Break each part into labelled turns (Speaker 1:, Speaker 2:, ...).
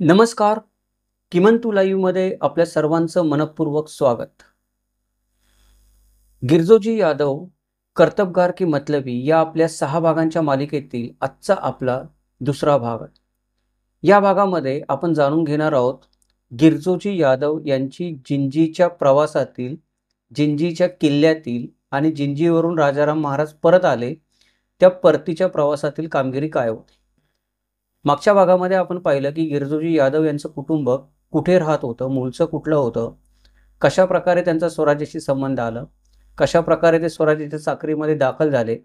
Speaker 1: नमस्कार. किमंतू लाईव्हमध्ये आपल्या सर्वांचं मनःपूर्वक स्वागत. गिरजोजी यादव कर्तबगार की मतलबी या आपल्या 6 भागांच्या मालिकेतील आजचा आपला दुसरा भाग आहे. या भागामध्ये आपण जाणून घेणार आहोत गिरजोजी यादव यांची जिंजीच्या प्रवासातील, जिंजीच्या किल्ल्यातील आणि जिंजीवरून राजाराम महाराज परत आले त्या परतीच्या प्रवासातील कामगिरी काय होती. मागच्या भागामध्ये आपण पाहिलं की गिरजोजी यादव यांचं कुटुंब कुठे राहत होतं, मूळचं कुठलं होतं, कशा प्रकारे त्यांचा स्वराज्याशी संबंध आला, कशा प्रकारे ते स्वराज्याच्या चाकरीमध्ये दाखल झाले,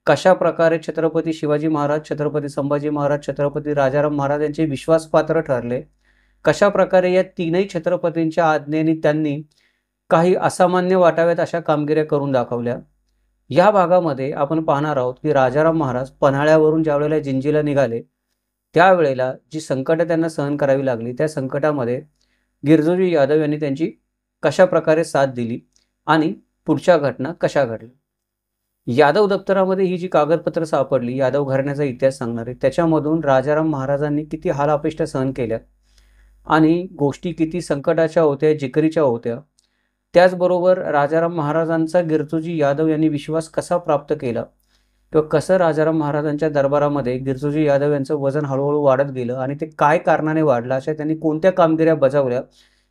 Speaker 1: कशा प्रकारे छत्रपती शिवाजी महाराज, छत्रपती संभाजी महाराज, छत्रपती राजाराम महाराज यांचे विश्वासपात्र ठरले, कशा प्रकारे या तीनही छत्रपतींच्या आज्ञेने त्यांनी काही असामान्य वाटाव्यात अशा कामगिऱ्या करून दाखवल्या. या भागामध्ये आपण पाहणार आहोत की राजाराम महाराज पन्हाळ्यावरून ज्यावेळेला जिंजीला निघाले त्यावेळेला जी संकटं त्यांना सहन करावी लागली, त्या संकटामध्ये गिरजोजी यादव यांनी त्यांची कशा प्रकारे साथ दिली आणि पुढच्या घटना कशा घडल्या. यादव दप्तरामध्ये ही जी कागदपत्र सापडली, यादव घराण्याचा इतिहास सांगणारे, त्याच्यामधून राजाराम महाराजांनी किती हालापेष्टा सहन केल्या आणि गोष्टी किती संकटाच्या होत्या, जिकरीच्या होत्या. त्याचबरोबर राजाराम महाराजांचा गिरजोजी यादव यांनी विश्वास कसा प्राप्त केला किंवा कसं राजाराम महाराजांच्या दरबारामध्ये गिरजोजी यादव यांचं वजन हळूहळू वाढत गेलं आणि ते काय कारणाने वाढलं, अशा त्यांनी कोणत्या कामगिऱ्या बजावल्या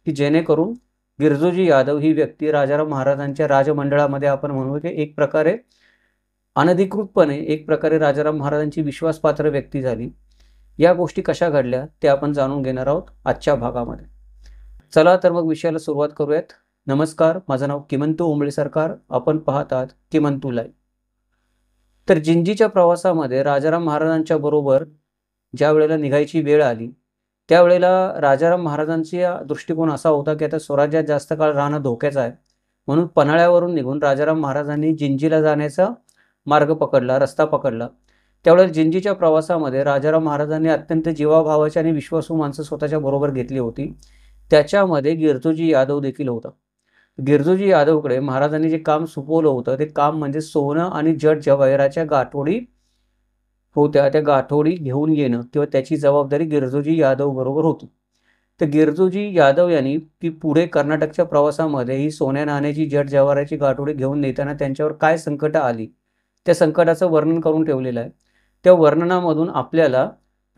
Speaker 1: की जेणेकरून गिरजोजी यादव ही व्यक्ती राजाराम महाराजांच्या राजमंडळामध्ये आपण म्हणू की एक प्रकारे अनधिकृतपणे एक प्रकारे राजाराम महाराजांची विश्वासपात्र व्यक्ती झाली. या गोष्टी कशा घडल्या ते आपण जाणून घेणार आहोत आजच्या भागामध्ये. चला तर मग विषयाला सुरुवात करूयात. नमस्कार, माझं नाव किमंतू उंबळे सरकार. आपण पाहत आहात किमंतू लाईव्ह. तर जिंजीच्या प्रवासामध्ये राजाराम महाराजांच्या बरोबर ज्या वेळेला निघायची वेळ आली त्यावेळेला राजाराम महाराजांचा दृष्टिकोन असा होता की आता स्वराज्यात जास्त काळ राहणं धोक्याचं आहे, म्हणून पन्हाळ्यावरून निघून राजाराम महाराजांनी जिंजीला जाण्याचा मार्ग पकडला, रस्ता पकडला. त्यावेळेला जिंजीच्या प्रवासामध्ये राजाराम महाराजांनी अत्यंत जीवाभावाची आणि विश्वासू माणसं स्वतःच्या बरोबर घेतली होती. त्याच्यामध्ये गिरजोजी यादव देखील होता. गिरजोजी यादवकडे महाराजांनी जे काम सोपवलं होतं ते काम म्हणजे सोनं आणि जड जवाहिराच्या गाठोडी होत्या, त्या गाठोडी घेऊन येणं किंवा त्याची जबाबदारी गिरजोजी यादव बरोबर होती. तर गिरजोजी यादव यांनी ती पुढे कर्नाटकच्या प्रवासामध्ये ही सोन्या नाण्याची जड जवाहिराची गाठोडी घेऊन नेताना त्यांच्यावर काय संकटं आली त्या संकटाचं वर्णन करून ठेवलेलं आहे. त्या वर्णनामधून आपल्याला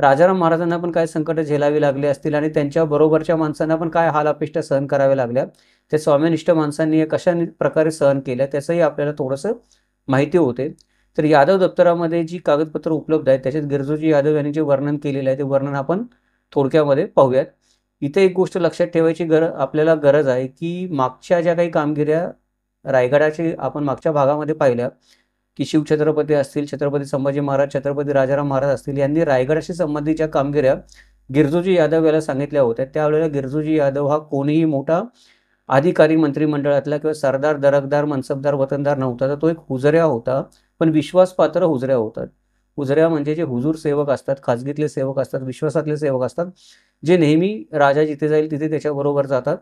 Speaker 1: राजाराम महाराजांना पण काय संकटं झेलावी लागली असतील आणि त्यांच्या बरोबरच्या माणसांना पण काय हालापेष्टा सहन कराव्या लागल्या, त्या स्वामीनिष्ठ माणसांनी कशा प्रकारे सहन केल्या त्याचंही आपल्याला थोडंसं माहिती होते. तर यादव दप्तरामध्ये जी कागदपत्र उपलब्ध आहेत त्याच्यात गिरजोजी यादव यांनी जे वर्णन केलेलं आहे ते वर्णन आपण थोडक्यामध्ये पाहूयात. इथे एक गोष्ट लक्षात ठेवायची आपल्याला गरज आहे की मागच्या ज्या काही कामगिऱ्या रायगडाची आपण मागच्या भागामध्ये पाहिल्या की शिवछत्रपती असतील, छत्रपती संभाजी महाराज, छत्रपती राजाराम महाराज असतील, यांनी रायगडाशी संबंधित ज्या कामगिऱ्या गिरजोजी यादव याला सांगितल्या होत्या त्यावेळेला गिरजोजी यादव हा कोणीही मोठा अधिकारी मंत्रिमंडळातला किंवा सरदार, दरकदार, मनसबदार, वतनदार नव्हता. तर तो एक हुजऱ्या होता, पण विश्वासपात्र हुजऱ्या होतात. हुजऱ्या म्हणजे जे हुजूर सेवक असतात, खाजगीतले सेवक असतात, विश्वासातले सेवक असतात, जे नेहमी राजा जिथे जाईल तिथे त्याच्याबरोबर जातात.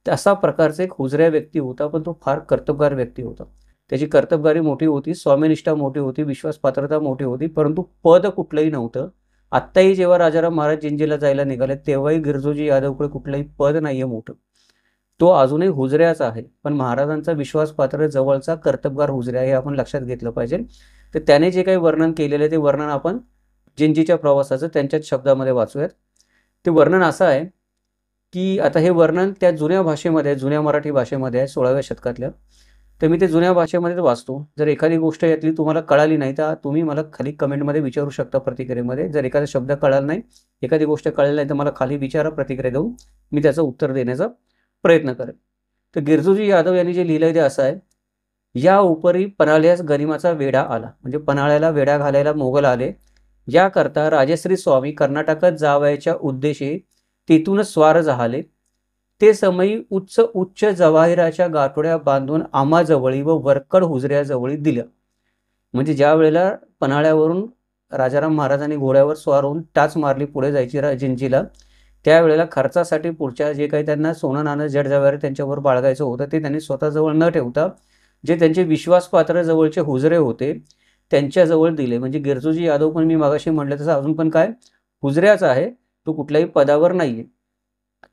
Speaker 1: तसा प्रकारचा एक हुजऱ्या व्यक्ती होता, पण तो फार कर्तबगार व्यक्ती होता. त्याची कर्तबगारी मोठी होती, स्वामीनिष्ठा मोठी होती, विश्वासपात्रता मोठी होती, परंतु पद कुठलंही नव्हतं. आत्ताही जेव्हा राजाराम महाराज जिंजीला जायला निघाले तेव्हाही गिरजोजी यादवकडे कुठलंही पद नाही आहे मोठं. तो अजूनही हुजऱ्याचा आहे, पण महाराजांचा विश्वासपात्र जवळचा कर्तबगार हुजऱ्या हे आपण लक्षात घेतलं पाहिजे. तर त्याने जे काही वर्णन केलेलं आहे ते वर्णन आपण जिंजीच्या प्रवासाचं त्यांच्याच शब्दामध्ये वाचूयात. ते वर्णन असं आहे की आता हे वर्णन त्या जुन्या भाषेमध्ये, जुन्या मराठी भाषेमध्ये आहे 16व्या शतकातल्या. तर मी ते जुन्या भाषेमध्ये वाचतो. जर एखादी गोष्ट यातली तुम्हाला कळाली नाही तर तुम्ही मला खाली कमेंटमध्ये विचारू शकता प्रतिक्रियेमध्ये. जर एखादा शब्द कळाला नाही, एखादी गोष्ट कळली नाही तर मला खाली विचारा, प्रतिक्रिया देऊन मी त्याचं उत्तर देण्याचा प्रयत्न करेन. तर गिरजोजी यादव यांनी जे लिहिलंय ते असं आहे, या उपरी पन्हाळ्यास गनिमाचा वेढा आला, म्हणजे पन्हाळ्याला वेढा घालायला मोगल आले. याकरता राजश्री स्वामी कर्नाटकात जावयाच्या उद्देशे तेथूनच स्वार झाले. ते समयी उच्च उच्च जवाहिराच्या गाठोड्या बांधून आमाजवळी व वरकड हुजऱ्याजवळी दिल्या. म्हणजे ज्या वेळेला पन्हाळ्यावरून राजाराम महाराजांनी घोड्यावर स्वार होऊन टाच मारली पुढे जायची जिंजीला, त्यावेळेला खर्चासाठी पुढच्या जे काही त्यांना सोनं नाणं जड जवाहर त्यांच्यावर बाळगायचं होतं ते त्यांनी स्वतःजवळ न ठेवता जे त्यांचे विश्वासपात्र जवळचे हुजरे होते त्यांच्याजवळ दिले. म्हणजे गिरजोजी यादव पण मी मागाशी म्हटलं तसं अजून पण काय हुजऱ्याचा आहे, तो कुठल्याही पदावर नाहीये.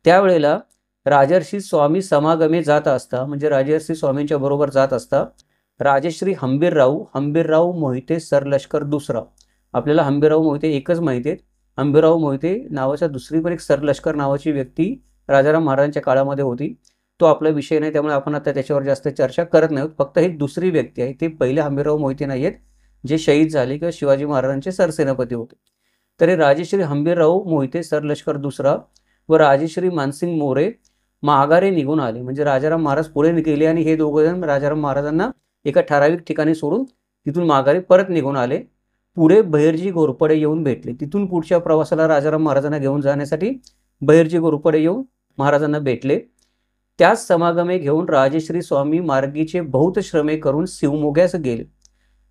Speaker 1: त्यावेळेला राजर्षी स्वामी समागमे जात असता, म्हणजे राजर्षी स्वामींच्या बरोबर जात असता राजश्री हंबीरराव मोहिते सरलष्कर दुसरा. आपल्याला हंबीरराव मोहिते एकच माहिती आहेत. हंबीरराव मोहिते नावाच्या दुसरी पण एक सरलष्कर नावाची व्यक्ती राजाराम महाराजांच्या काळामध्ये होती. तो आपला विषय नाही, त्यामुळे आपण आता त्याच्यावर जास्त चर्चा करत नाही. फक्त ही दुसरी व्यक्ती आहे, ते पहिले हंबीरराव मोहिते नाही आहेत जे शहीद झाले किंवा शिवाजी महाराजांचे सरसेनापती होते. तर हे राजश्री हंबीरराव मोहिते सरलष्कर दुसरा व राजश्री मानसिंग मोरे माघारे निघून आले. म्हणजे राजाराम महाराज पुढे गेले आणि हे दोघं जण राजाराम महाराजांना एका ठराविक ठिकाणी सोडून तिथून माघारी परत निघून आले. पुढे बहिर्जी घोरपडे येऊन भेटले. तिथून पुढच्या प्रवासाला राजाराम महाराजांना घेऊन जाण्यासाठी बहिर्जी घोरपडे येऊन महाराजांना भेटले. त्याच समागमे घेऊन राजश्री स्वामी मार्गीचे बहुत श्रमे करून शिवमोग्यास गेले.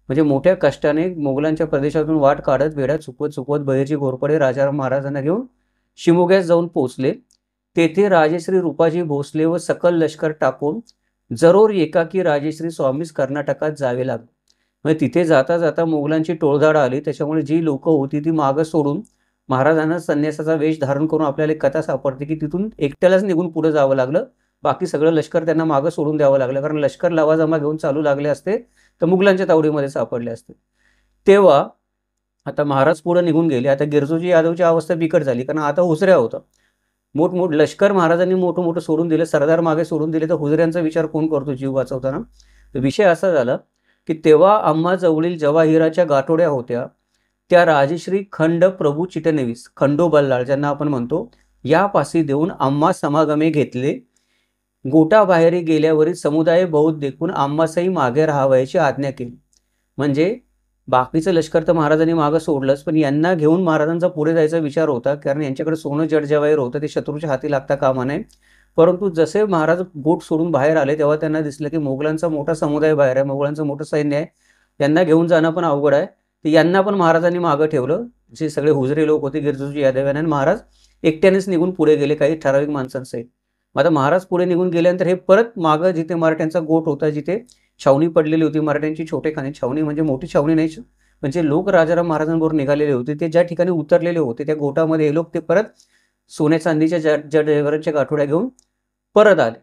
Speaker 1: म्हणजे मोठ्या कष्टाने मोगलांच्या प्रदेशातून वाट काढत वेळा चुकवत बहिर्जी घोरपडे राजाराम महाराजांना घेऊन शिवमोग्यास जाऊन पोहोचले. तेथे राजश्री रूपाजी भोसले व सकल लष्कर टाकून जरूर एकाकी राजश्री स्वामीस कर्नाटकात जावे लागले. म्हणजे तिथे जाता जाता मोगलांची टोळधाड आली, त्याच्यामुळे जी लोक होती ती मागं सोडून महाराजांना संन्यासाचा वेश धारण करून आपल्याला एक कथा सापडते की तिथून एकट्यालाच निघून पुढे जावं लागलं. बाकी सगळं लष्कर त्यांना मागं सोडून द्यावं लागलं, कारण लष्कर लवाजमा घेऊन चालू लागले असते तर मुघलांच्या तावडीमध्ये सापडले असते. तेव्हा आता महाराज पुढे निघून गेले. आता गिरजोजी यादवची अवस्था बिकट झाली, कारण आता हुजऱ्या होता. मोठमोठ लष्कर महाराजांनी मोठं सोडून दिलं, सरदार मागे सोडून दिले, तर हुजऱ्यांचा विचार कोण करतो जीव वाचवताना. तर विषय असा झाला की तेव्हा आम्हाजवळील जवाहिराच्या गाठोड्या होत्या त्या राजश्री खंड प्रभू चिटणवीस खंडो बल्लाळ ज्यांना आपण म्हणतो यापासी देऊन आम्हा समागमे घेतले. गोटाबाहेरी गेल्यावरील समुदाय बहुत देखून आम्हासही मागे राहावयाची आज्ञा केली. म्हणजे बाकीचं लष्कर तर महाराजांनी मागं सोडलंच, पण यांना घेऊन महाराजांचा पुढे जायचा विचार होता, कारण यांच्याकडे सोनं जड जवाहीर होतं, ते शत्रूच्या हाती लागता कामा नये. परंतु जसे महाराज गोट सोडून बाहेर आले तेव्हा त्यांना दिसलं की मोगलांचा मोठा समुदाय बाहेर आहे, मोगलांचं मोठं सैन्य आहे, यांना घेऊन जाणं पण अवघड आहे. तर यांना पण महाराजांनी मागं ठेवलं. जे सगळे हुजरे लोक होते गिरजोजी यादव यांना, महाराज एकट्यानेच निघून पुढे गेले काही ठराविक माणसांसहित. आता महाराज पुढे निघून गेल्यानंतर हे परत मागं जिथे मराठ्यांचा गोट होता, जिथे छावणी पडलेली होती मराठ्यांची, छोटेखानी छावणी म्हणजे मोठी छावणी नाही, म्हणजे लोक राजाराम महाराजांबरोबर निघालेले होते, ते ज्या ठिकाणी उतरलेले होते त्या गोटामध्ये हे लोक ते परत सोन्या चांदीच्या जडजवारीच्या गाठोड्या घेऊन परत आले.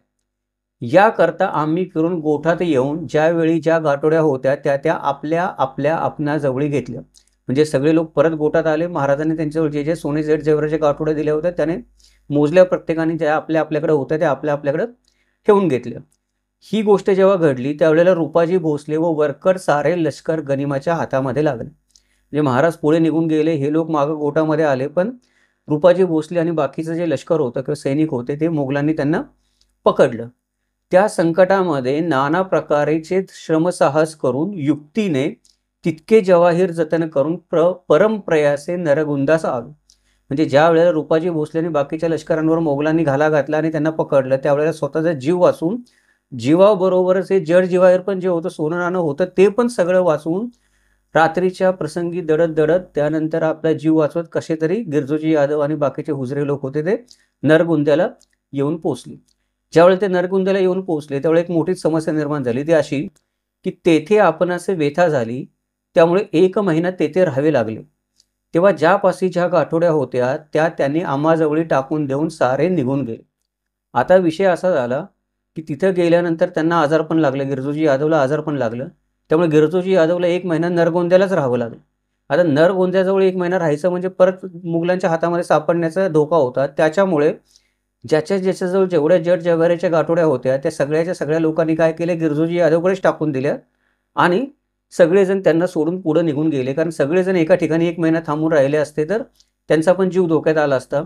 Speaker 1: याकरता आम्ही फिरून गोठात येऊन ज्यावेळी ज्या गाठोड्या होत्या त्या आपल्या आपणाजवळी घेतल्या. म्हणजे सगळे लोक परत गोठात आले. महाराजांनी त्यांच्याजवळ जे जे सोने जडजवारीच्या गाठोड्या दिल्या होत्या त्याने मोजल्या, प्रत्येकाने ज्या आपल्याकडे होत्या त्या आपल्याकडे ठेवून घेतल्या. ही गोष्ट जेव्हा घडली त्यावेळेला रूपाजी भोसले व वरकर सारे लष्कर गनिमाच्या हातामध्ये लागले. म्हणजे महाराज पुढे निघून गेले, हे लोक मागं गोटामध्ये आले, पण रूपाजी भोसले आणि बाकीचं जे लष्कर होतं किंवा सैनिक होते ते मोगलांनी त्यांना पकडलं. त्या संकटामध्ये नाना प्रकारेचे श्रमसाहस करून युक्तीने तितके जवाहीर जतन करून परमप्रयासे नरगुंदास आलो. म्हणजे ज्या वेळेला रूपाजी भोसले आणि बाकीच्या लष्करांवर मोगलांनी घाला घातला आणि त्यांना पकडलं त्यावेळेला स्वतःचा जीव वाचून जीवाबरोबरच हे जड जीवाहीर पण जे होतं सोनं नाणं होतं ते पण सगळं वाचवून रात्रीच्या प्रसंगी दडत त्यानंतर आपला जीव वाचवत कसे तरी गिरजोजी यादव आणि बाकीचे हुजरे लोक होते ते नरगुंद्याला येऊन पोहोचले. ज्यावेळेला ते नरगुंद्याला येऊन पोहोचले त्यावेळेला एक मोठी समस्या निर्माण झाली. ती अशी की तेथे आपणास व्यथा झाली, त्यामुळे 1 महिना तेथे राहावे लागले. तेव्हा ज्यापाशी ज्या गाठोड्या होत्या त्या त्यांनी आम्हाजवळी टाकून देऊन सारे निघून गेले. आता विषय असा झाला की तिथं गेल्यानंतर त्यांना आजार पण लागलं, गिरजोजी यादवला आजार पण लागलं. त्यामुळे गिरजोजी यादवला 1 महिना नरगोंद्यालाच राहावं लागलं. आता नरगोंद्याजवळ 1 महिना राहायचं म्हणजे परत मुघलांच्या हातामध्ये सापडण्याचा धोका होता. त्याच्यामुळे ज्याच्याजवळ जेवढ्या जड जवारीच्या गाठोड्या होत्या त्या सगळ्या लोकांनी काय केलं, गिरजोजी यादवकडेच टाकून दिल्या आणि सगळेजण त्यांना सोडून पुढे निघून गेले. कारण सगळेजण एका ठिकाणी 1 महिना थांबून राहिले असते तर त्यांचा पण जीव धोक्यात आला असता.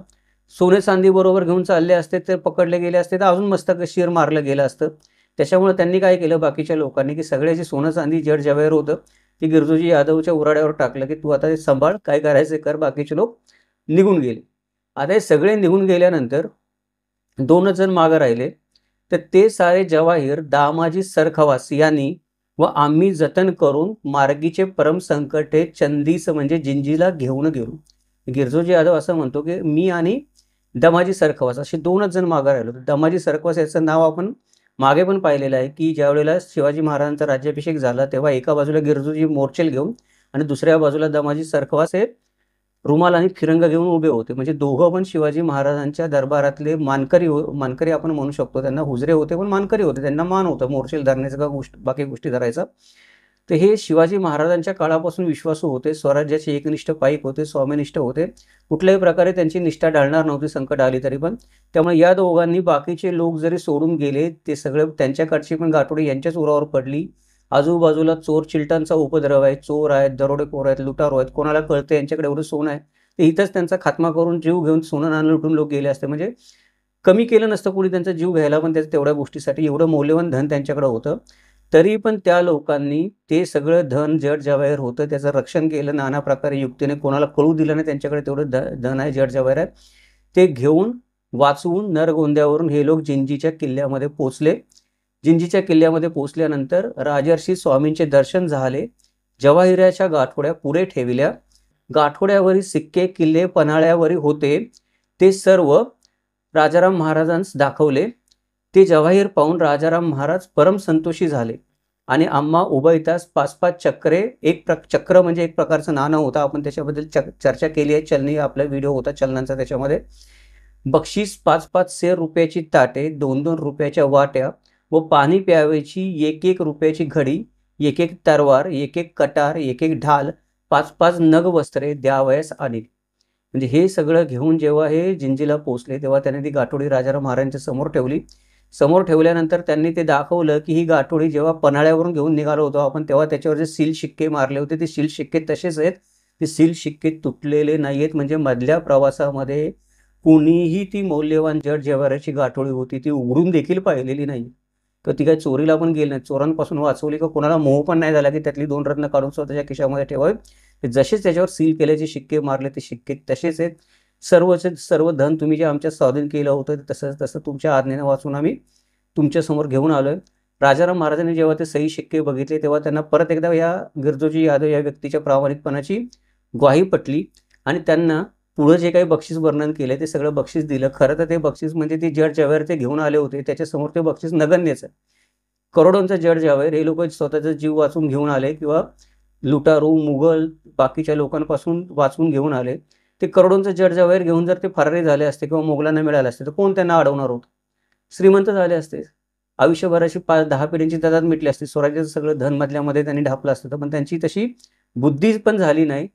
Speaker 1: सोने चांदी बरोबर घेऊन चालले असते तर पकडले गेले असते तर अजून मस्तक शिर मारलं गेलं असतं. त्याच्यामुळे त्यांनी काय केलं बाकीच्या लोकांनी की सगळे जे सोनं चांदी जड जवाहीर होतं ते गिरजोजी यादवच्या उराड्यावर टाकलं की तू आता सांभाळ, काय करायचं कर. बाकीचे लोक निघून गेले. आता हे सगळे निघून गेल्यानंतर 2 जण मागं राहिले. तर ते सारे जवाहीर दामाजी सरखवास यांनी व आम्ही जतन करून मार्गीचे परम संकटे चंदीस म्हणजे जिंजीला घेऊन गेलो. गिरजोजी यादव असं म्हणतो की मी आणि दमाजी सरखवास असे 2च जण मागे राहिलो. दमाजी सरखवास याचं नाव आपण मागे पण पाहिलेलं आहे की ज्या वेळेला शिवाजी महाराजांचा राज्याभिषेक झाला तेव्हा एका बाजूला गिरजोजी मोर्चेल घेऊन आणि दुसऱ्या बाजूला दमाजी सरखवास हे रुमाल आणि फिरंगा घेऊन उभे होते. म्हणजे दोघं पण शिवाजी महाराजांच्या दरबारातले मानकरी आपण म्हणू शकतो. त्यांना हुजरे होते पण मानकरी होते. त्यांना मान होता मोर्चेल धरण्याचा का बाकी गोष्टी धरायचा. तर हे शिवाजी महाराजांच्या काळापासून विश्वासू होते, स्वराज्याचे एकनिष्ठ पाईक होते, स्वामीनिष्ठ होते. कुठल्याही प्रकारे त्यांची निष्ठा ढळणार नव्हती संकट आली तरी पण. त्यामुळे या दोघांनी बाकीचे लोक जरी सोडून गेले, ते सगळे त्यांच्याकडची पण गाठोडी यांच्याच उरावर पडली. आजूबाजूला चोर चिलटांचा उपद्रव आहे, चोर आहेत, दरोडेखोर आहेत, लुटारू आहेत. कोणाला कळतं यांच्याकडे एवढं सोनं आहे, तर इथंच त्यांचा खात्मा करून जीव घेऊन सोनं नाणं लुटून लोक गेले असते. म्हणजे कमी केलं नसतं कोणी त्यांचा जीव घ्यायला, पण त्याचं तेवढ्या गोष्टीसाठी एवढं मौल्यवान धन त्यांच्याकडे होतं. तरी पण त्या लोकांनी ते सगळं धन जड जवाहीर होतं त्याचं रक्षण केलं नाना प्रकारे युक्तीने. कोणाला कळू दिलं नाही त्यांच्याकडे तेवढं धन आहे, जड जवाहीर आहे. ते घेऊन वाचवून नरगोंद्यावरून हे लोक जिंजीच्या किल्ल्यामध्ये पोचले. जिंजीच्या किल्ल्यामध्ये पोचल्यानंतर राजर्षी स्वामींचे दर्शन झाले. जवाहिराच्या गाठोड्या पुढे ठेवल्या. गाठोड्यावरील सिक्के किल्ले पन्हाळ्यावरी होते ते सर्व राजाराम महाराजांस दाखवले. ते जवाहीर पाहून राजाराम महाराज परम संतोषी झाले आणि आम्हा उभय तास 5-5 चक्रे, चक्र म्हणजे एक प्रकारचं नाणं होतं. आपण त्याच्याबद्दल चर्चा केली आहे. चलनी आपला व्हिडिओ होता चलनांचा, त्याच्यामध्ये बक्षीस 5-5 सेर रुपयाची ताटे, 2-2 रुपयाच्या वाट्या व पाणी प्यावायची 1-1 रुपयाची घडी, 1-1 तरवार, 1-1 कटार, 1-1 ढाल, 5-5 नग वस्त्रे द्यावयास आली. म्हणजे हे सगळं घेऊन जेव्हा हे जिंजीला पोहोचले तेव्हा त्यांनी ती गाठोडी राजाराम महाराजांच्या समोर ठेवली. समोर ठेवल्यानंतर त्यांनी ते दाखवलं की ही गाठोडी जेव्हा पन्हाळ्यावरून घेऊन निघालो होतो आपण तेव्हा त्याच्यावर जे सील शिक्के मारले होते ते सील शिक्के तसेच आहेत. ते सील शिक्के तुटलेले नाही आहेत. म्हणजे मधल्या प्रवासामध्ये कुणीही ती मौल्यवान जड जवाहराची गाठोडी होती ती उघडून देखील पाहिलेली नाही. तर ती काही चोरीला पण गेली नाही, चोरांपासून वाचवली. का कोणाला मोह पण नाही झाला की त्यातली 2 रत्न काढून स्वतःच्या खिशामध्ये ठेवावे. जसेच त्याच्यावर सील केल्याचे शिक्के मारले ते शिक्के तसेच आहेत. सर्व धन तुम्ही जे आमच्या स्वाधीन केलं होतं तसं तुमच्या आज्ञेने वाचून आम्ही तुमच्यासमोर घेऊन आलोय. राजाराम महाराजांनी जेव्हा ते सही शिक्के बघितले तेव्हा त्यांना परत एकदा या गिरजोजी यादव या व्यक्तीच्या प्रामाणिकपणाची ग्वाही पटली आणि त्यांना पुढे जे काही बक्षीस वर्णन केले ते सगळं बक्षीस दिलं. खरं तर ते बक्षीस म्हणजे ते जड जवाहीर ते घेऊन आले होते त्याच्यासमोर ते बक्षीस नगण्यच आहे. करोडोंचा जड जवाहीर हे लोक स्वतःचा जीव वाचून घेऊन आले किंवा लुटारू मुघल बाकीच्या लोकांपासून वाचून घेऊन आले. ते करोडोंचं जड जवाहीर घेऊन जर ते फरारी झाले असते किंवा मोगलांना मिळाले असते तर कोण त्यांना अडवणार होतं. श्रीमंत झाले असते, आयुष्यभराची 5-10 पिढींची तदाद मिटली असते, स्वराज्याचं सगळं धन मधल्यामध्ये त्यांनी ढापलं असतं. पण त्यांची तशी बुद्धी पण झाली नाही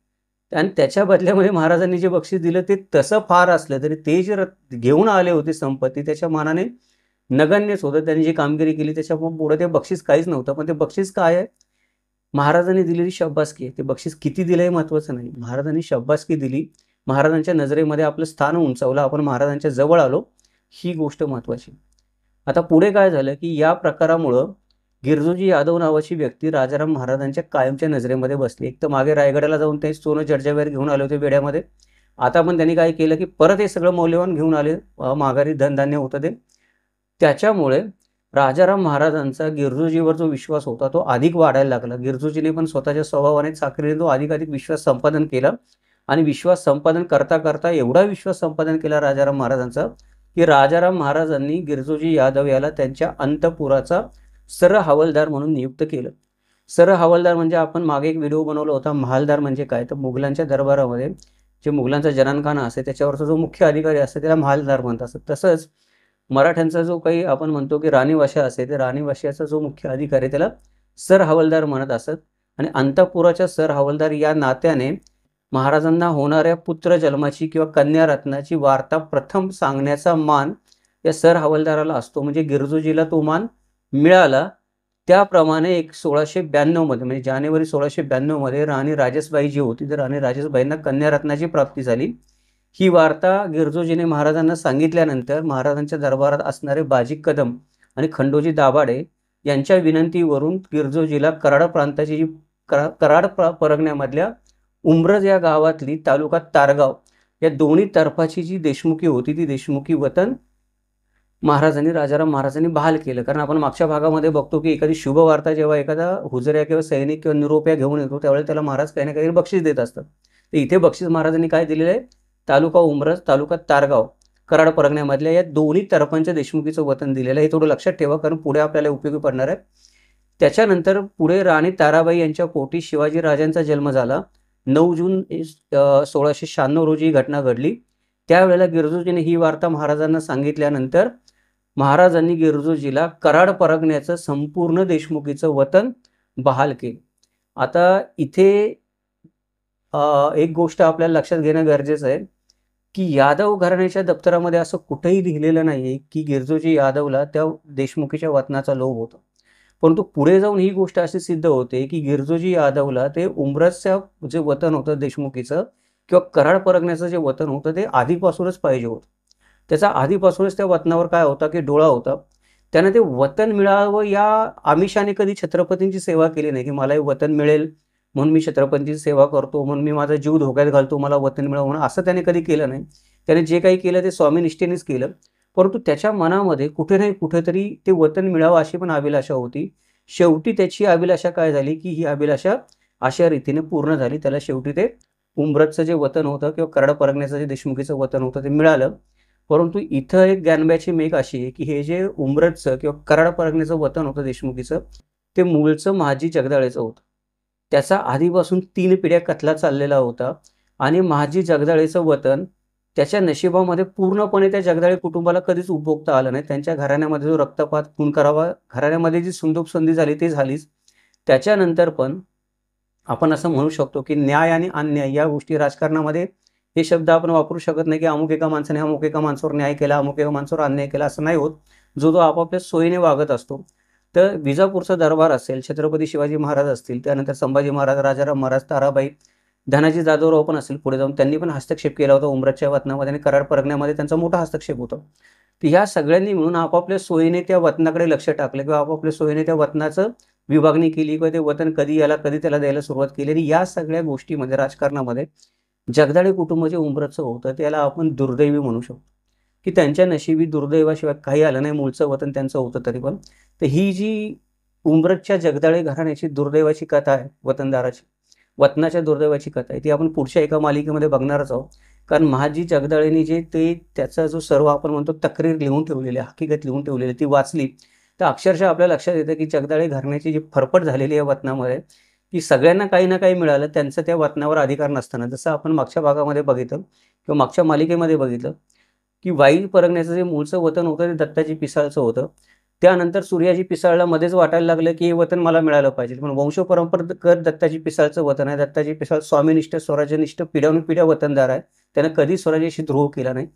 Speaker 1: आणि त्याच्या बदल्यामध्ये महाराजांनी जे बक्षीस दिलं ते तसं फार असलं तरी ते जे घेऊन आले होते संपत्ती त्याच्या मानाने नगण्यच होतं. त्यांनी जी कामगिरी केली त्याच्या पुढे ते बक्षीस काहीच नव्हतं. पण ते बक्षीस काय आहे, महाराजांनी दिलेली शाबासकी आहे. ते बक्षीस किती दिलं हे महत्त्वाचं नाही, महाराजांनी शाबासकी दिली, महाराजांच्या नजरेमध्ये आपलं स्थान उंचावलं, आपण महाराजांच्या जवळ आलो, ही गोष्ट महत्त्वाची. आता पुढे काय झालं की या प्रकारामुळं गिरजोजी यादव नावाची व्यक्ती राजाराम महाराजांच्या कायमच्या नजरेमध्ये बसली. एक तर मागे रायगडाला जाऊन ते सोनं जडजवाहीर घेऊन आले होते वेड्यामध्ये. आता पण त्यांनी काय केलं की परत हे सगळं मौल्यवान घेऊन आले, माघारी धनधान्य होतं ते. त्याच्यामुळे राजाराम महाराजांचा गिरजोजीवर जो विश्वास होता तो अधिक वाढायला लागला. गिरजोजीने पण स्वतःच्या स्वभावाने चाकरीने तो अधिक विश्वास संपादन केला आणि विश्वास संपादन करता करता एवढा विश्वास संपादन केला राजाराम महाराजांचा की राजाराम महाराजांनी गिरजोजी यादव याला त्यांच्या अंतपुराचा सर हवालदार म्हणून नियुक्त केलं. सर हवालदार म्हणजे आपण मागे एक व्हिडिओ बनवला होता, महालदार म्हणजे काय, तर मुघलांच्या दरबारामध्ये जे मुघलांचा जनानखाना असते त्याच्यावरचा जो मुख्य अधिकारी असतो त्याला महालदार म्हणतात. तसंच मराठ्यांचा जो काही आपण म्हणतो की राणीवाशा असे ते राणीवाशाचा जो मुख्य अधिकारी त्याला सर हवालदार म्हणत असत. आणि अंतपुराच्या सर हवालदार या नात्याने महाराजांना होणाऱ्या पुत्र जन्माची किंवा कन्या रत्नाची वार्ता प्रथम सांगण्याचा मान या सर हवालदाराला असतो. म्हणजे गिरजोजीला तो मान मिळाला. त्याप्रमाणे 1692 मध्ये म्हणजे जानेवारी 1692 मध्ये राणी राजसबाई जी होती तर राणी राजसबाईंना कन्या रत्नाची प्राप्ती झाली. ही वार्ता गिरजोजीने महाराजांना सांगितल्यानंतर महाराजांच्या दरबारात असणारे बाजी कदम आणि खंडोजी दाभाडे यांच्या विनंतीवरून गिरजोजीला कराड प्रांताची जी कराड परगण्यामधल्या उमरज या गावातली तालुका तारगाव या दोन्ही तर्फाची जी देशमुखी होती ती देशमुखी वतन राजाराम महाराजांनी बहाल केलं. कारण आपण मागच्या भागामध्ये बघतो की एखादी शुभ वार्ता जेव्हा एखादा हुजऱ्या किंवा सैनिक किंवा निरोप्या घेऊन येतो त्यावेळेला त्याला महाराज काही ना काही बक्षीस देत असतात. तर इथे बक्षीस महाराजांनी काय दिलेलं आहे, तालुका उमरज तालुका तारगाव कराड परगण्यामधल्या या दोन्ही तर्फांच्या देशमुखीचं वतन दिलेलं आहे. हे थोडं लक्षात ठेवा कारण पुढे आपल्याला उपयोगी पडणार आहे. त्याच्यानंतर पुढे राणी ताराबाई यांच्या पोटी शिवाजी राजांचा जन्म झाला. 9 जून 1696 रोजी ही घटना घडली. त्यावेळेला गिरजोजीने ही वार्ता महाराजांना सांगितल्यानंतर महाराजांनी गिरजोजीला कराड परगण्याचं संपूर्ण देशमुखीचं वतन बहाल केले. आता इथे एक गोष्ट आपल्याला लक्षात घेणं गरजेचं आहे की यादव घराण्याच्या दप्तरामध्ये असं कुठेही लिहिलेलं नाही की गिरजोजी यादवला त्या देशमुखीच्या वतनाचा लोभ होता. परंतु पुढे जाऊन ही गोष्ट अशी सिद्ध होते की गिरजोजी यादवला ते उमरसचं जे वतन होतं देशमुखीचं किंवा कराड परगण्याचं जे वतन होतं ते आधीपासूनच पाहिजे होतं. त्याचा आधीपासूनच त्या वतनावर काय होता की डोळा होता. त्यानं ते वतन मिळावं या आमिषाने कधी छत्रपतींची सेवा केली नाही की मला हे वतन मिळेल म्हणून मी छत्रपतींची सेवा करतो, म्हणून मी माझा जीव धोक्यात घालतो, मला वतन मिळावं म्हणून असं त्याने कधी केलं नाही. त्याने जे काही केलं ते स्वामीनिष्ठेनेच केलं. परंतु त्याच्या मनामध्ये कुठे नाही कुठेतरी ते वतन मिळावं अशी पण अभिलाषा होती. शेवटी त्याची अभिलाषा काय झाली की ही अभिलाषा अशा रीतीने पूर्ण झाली. त्याला शेवटी ते उमरतचं जे वतन होतं किंवा कराड परगण्याचं जे देशमुखीचं वतन होतं ते मिळालं. परंतु इथं एक ज्ञानब्याची मेघ अशी आहे की हे जे उमरतचं किंवा कराड परगण्याचं वतन होतं देशमुखीचं ते मूळचं महाजी जगदाळेचं होतं. त्याचा आधीपासून 3 पिढ्या कथला चाललेला होता आणि महाजी जगदाळेचं वतन त्याच्या नशिबामध्ये पूर्णपणे त्या जगदाळे कुटुंबाला कधीच उपभोगता आलं नाही. त्यांच्या घराण्यामध्ये जो रक्तपात खून करावा, घराण्यामध्ये जी सुंदोप संधी झाली ती झालीच. त्याच्यानंतर पण आपण असं म्हणू शकतो की न्याय आणि अन्याय या गोष्टी राजकारणामध्ये हे शब्द आपण वापरू शकत नाही की अमुक एका माणसाने अमुक एका माणसावर न्याय केला, अमुक एका माणसावर अन्याय केला, असं नाही होत. जो आपापल्या सोयीने वागत असतो. तर विजापूरचा दरबार असेल, छत्रपती शिवाजी महाराज असतील, त्यानंतर संभाजी महाराज, राजाराम महाराज, ताराबाई, धनाजी जाधवराव पण असतील पुढे जाऊन, त्यांनी पण हस्तक्षेप केला होता उमरतच्या वतनामध्ये आणि कराड परगण्यामध्ये त्यांचा मोठा हस्तक्षेप होता. तर ह्या सगळ्यांनी मिळून आपापल्या सोयीने त्या वतनाकडे लक्ष टाकलं किंवा आपापल्या सोयीने त्या वतनाचं विभागणी केली किंवा ते वतन कधी याला कधी त्याला द्यायला सुरुवात केली. आणि या सगळ्या गोष्टीमध्ये राजकारणामध्ये जगदाळे कुटुंब जे उमरतचं होतं त्याला आपण दुर्दैवी म्हणू शकतो की त्यांच्या नशिबी दुर्दैवाशिवाय काही आलं नाही. मूळचं वतन त्यांचं होतं तरी पण. तर ही जी उमरतच्या जगदाळे घराण्याची दुर्दैवाची कथा आहे, वतनदाराची वतनाच्या दुर्दैवाची कथा आहे, ती आपण पुढच्या एका मालिकेमध्ये बघणारच आहोत. कारण महाजी जगदाळेंनी जे ते त्याचा जो सर्व आपण म्हणतो तक्रीर लिहून ठेवलेली आहे, हकीकत लिहून ठेवलेली ती वाचली तर अक्षरशः आपल्या लक्षात येतं की जगदाळे घराण्याची जी फरफट झालेली आहे वतनामध्ये की सगळ्यांना काही ना काही मिळालं, त्यांचं त्या वतनावर अधिकार नसताना. जसं आपण मागच्या भागामध्ये बघितलं किंवा मागच्या मालिकेमध्ये बघितलं की वाई परगण्याचं जे मूळचं वतन होतं ते दत्ताजी पिसाळचं होतं. त्यानंतर सूर्याजी पिसाळला मध्येच वाटायला लागलं की हे वतन मला मिळालं पाहिजे. पण वंशपरंपरा दत्ताजी पिसाळचं वतन आहे. दत्ताजी पिसाळ स्वामीनिष्ठ स्वराज्यनिष्ठ पिढ्यानुपिढ्या वतनदार आहे. त्यानं कधी स्वराज्याशी द्रोह केला नाही.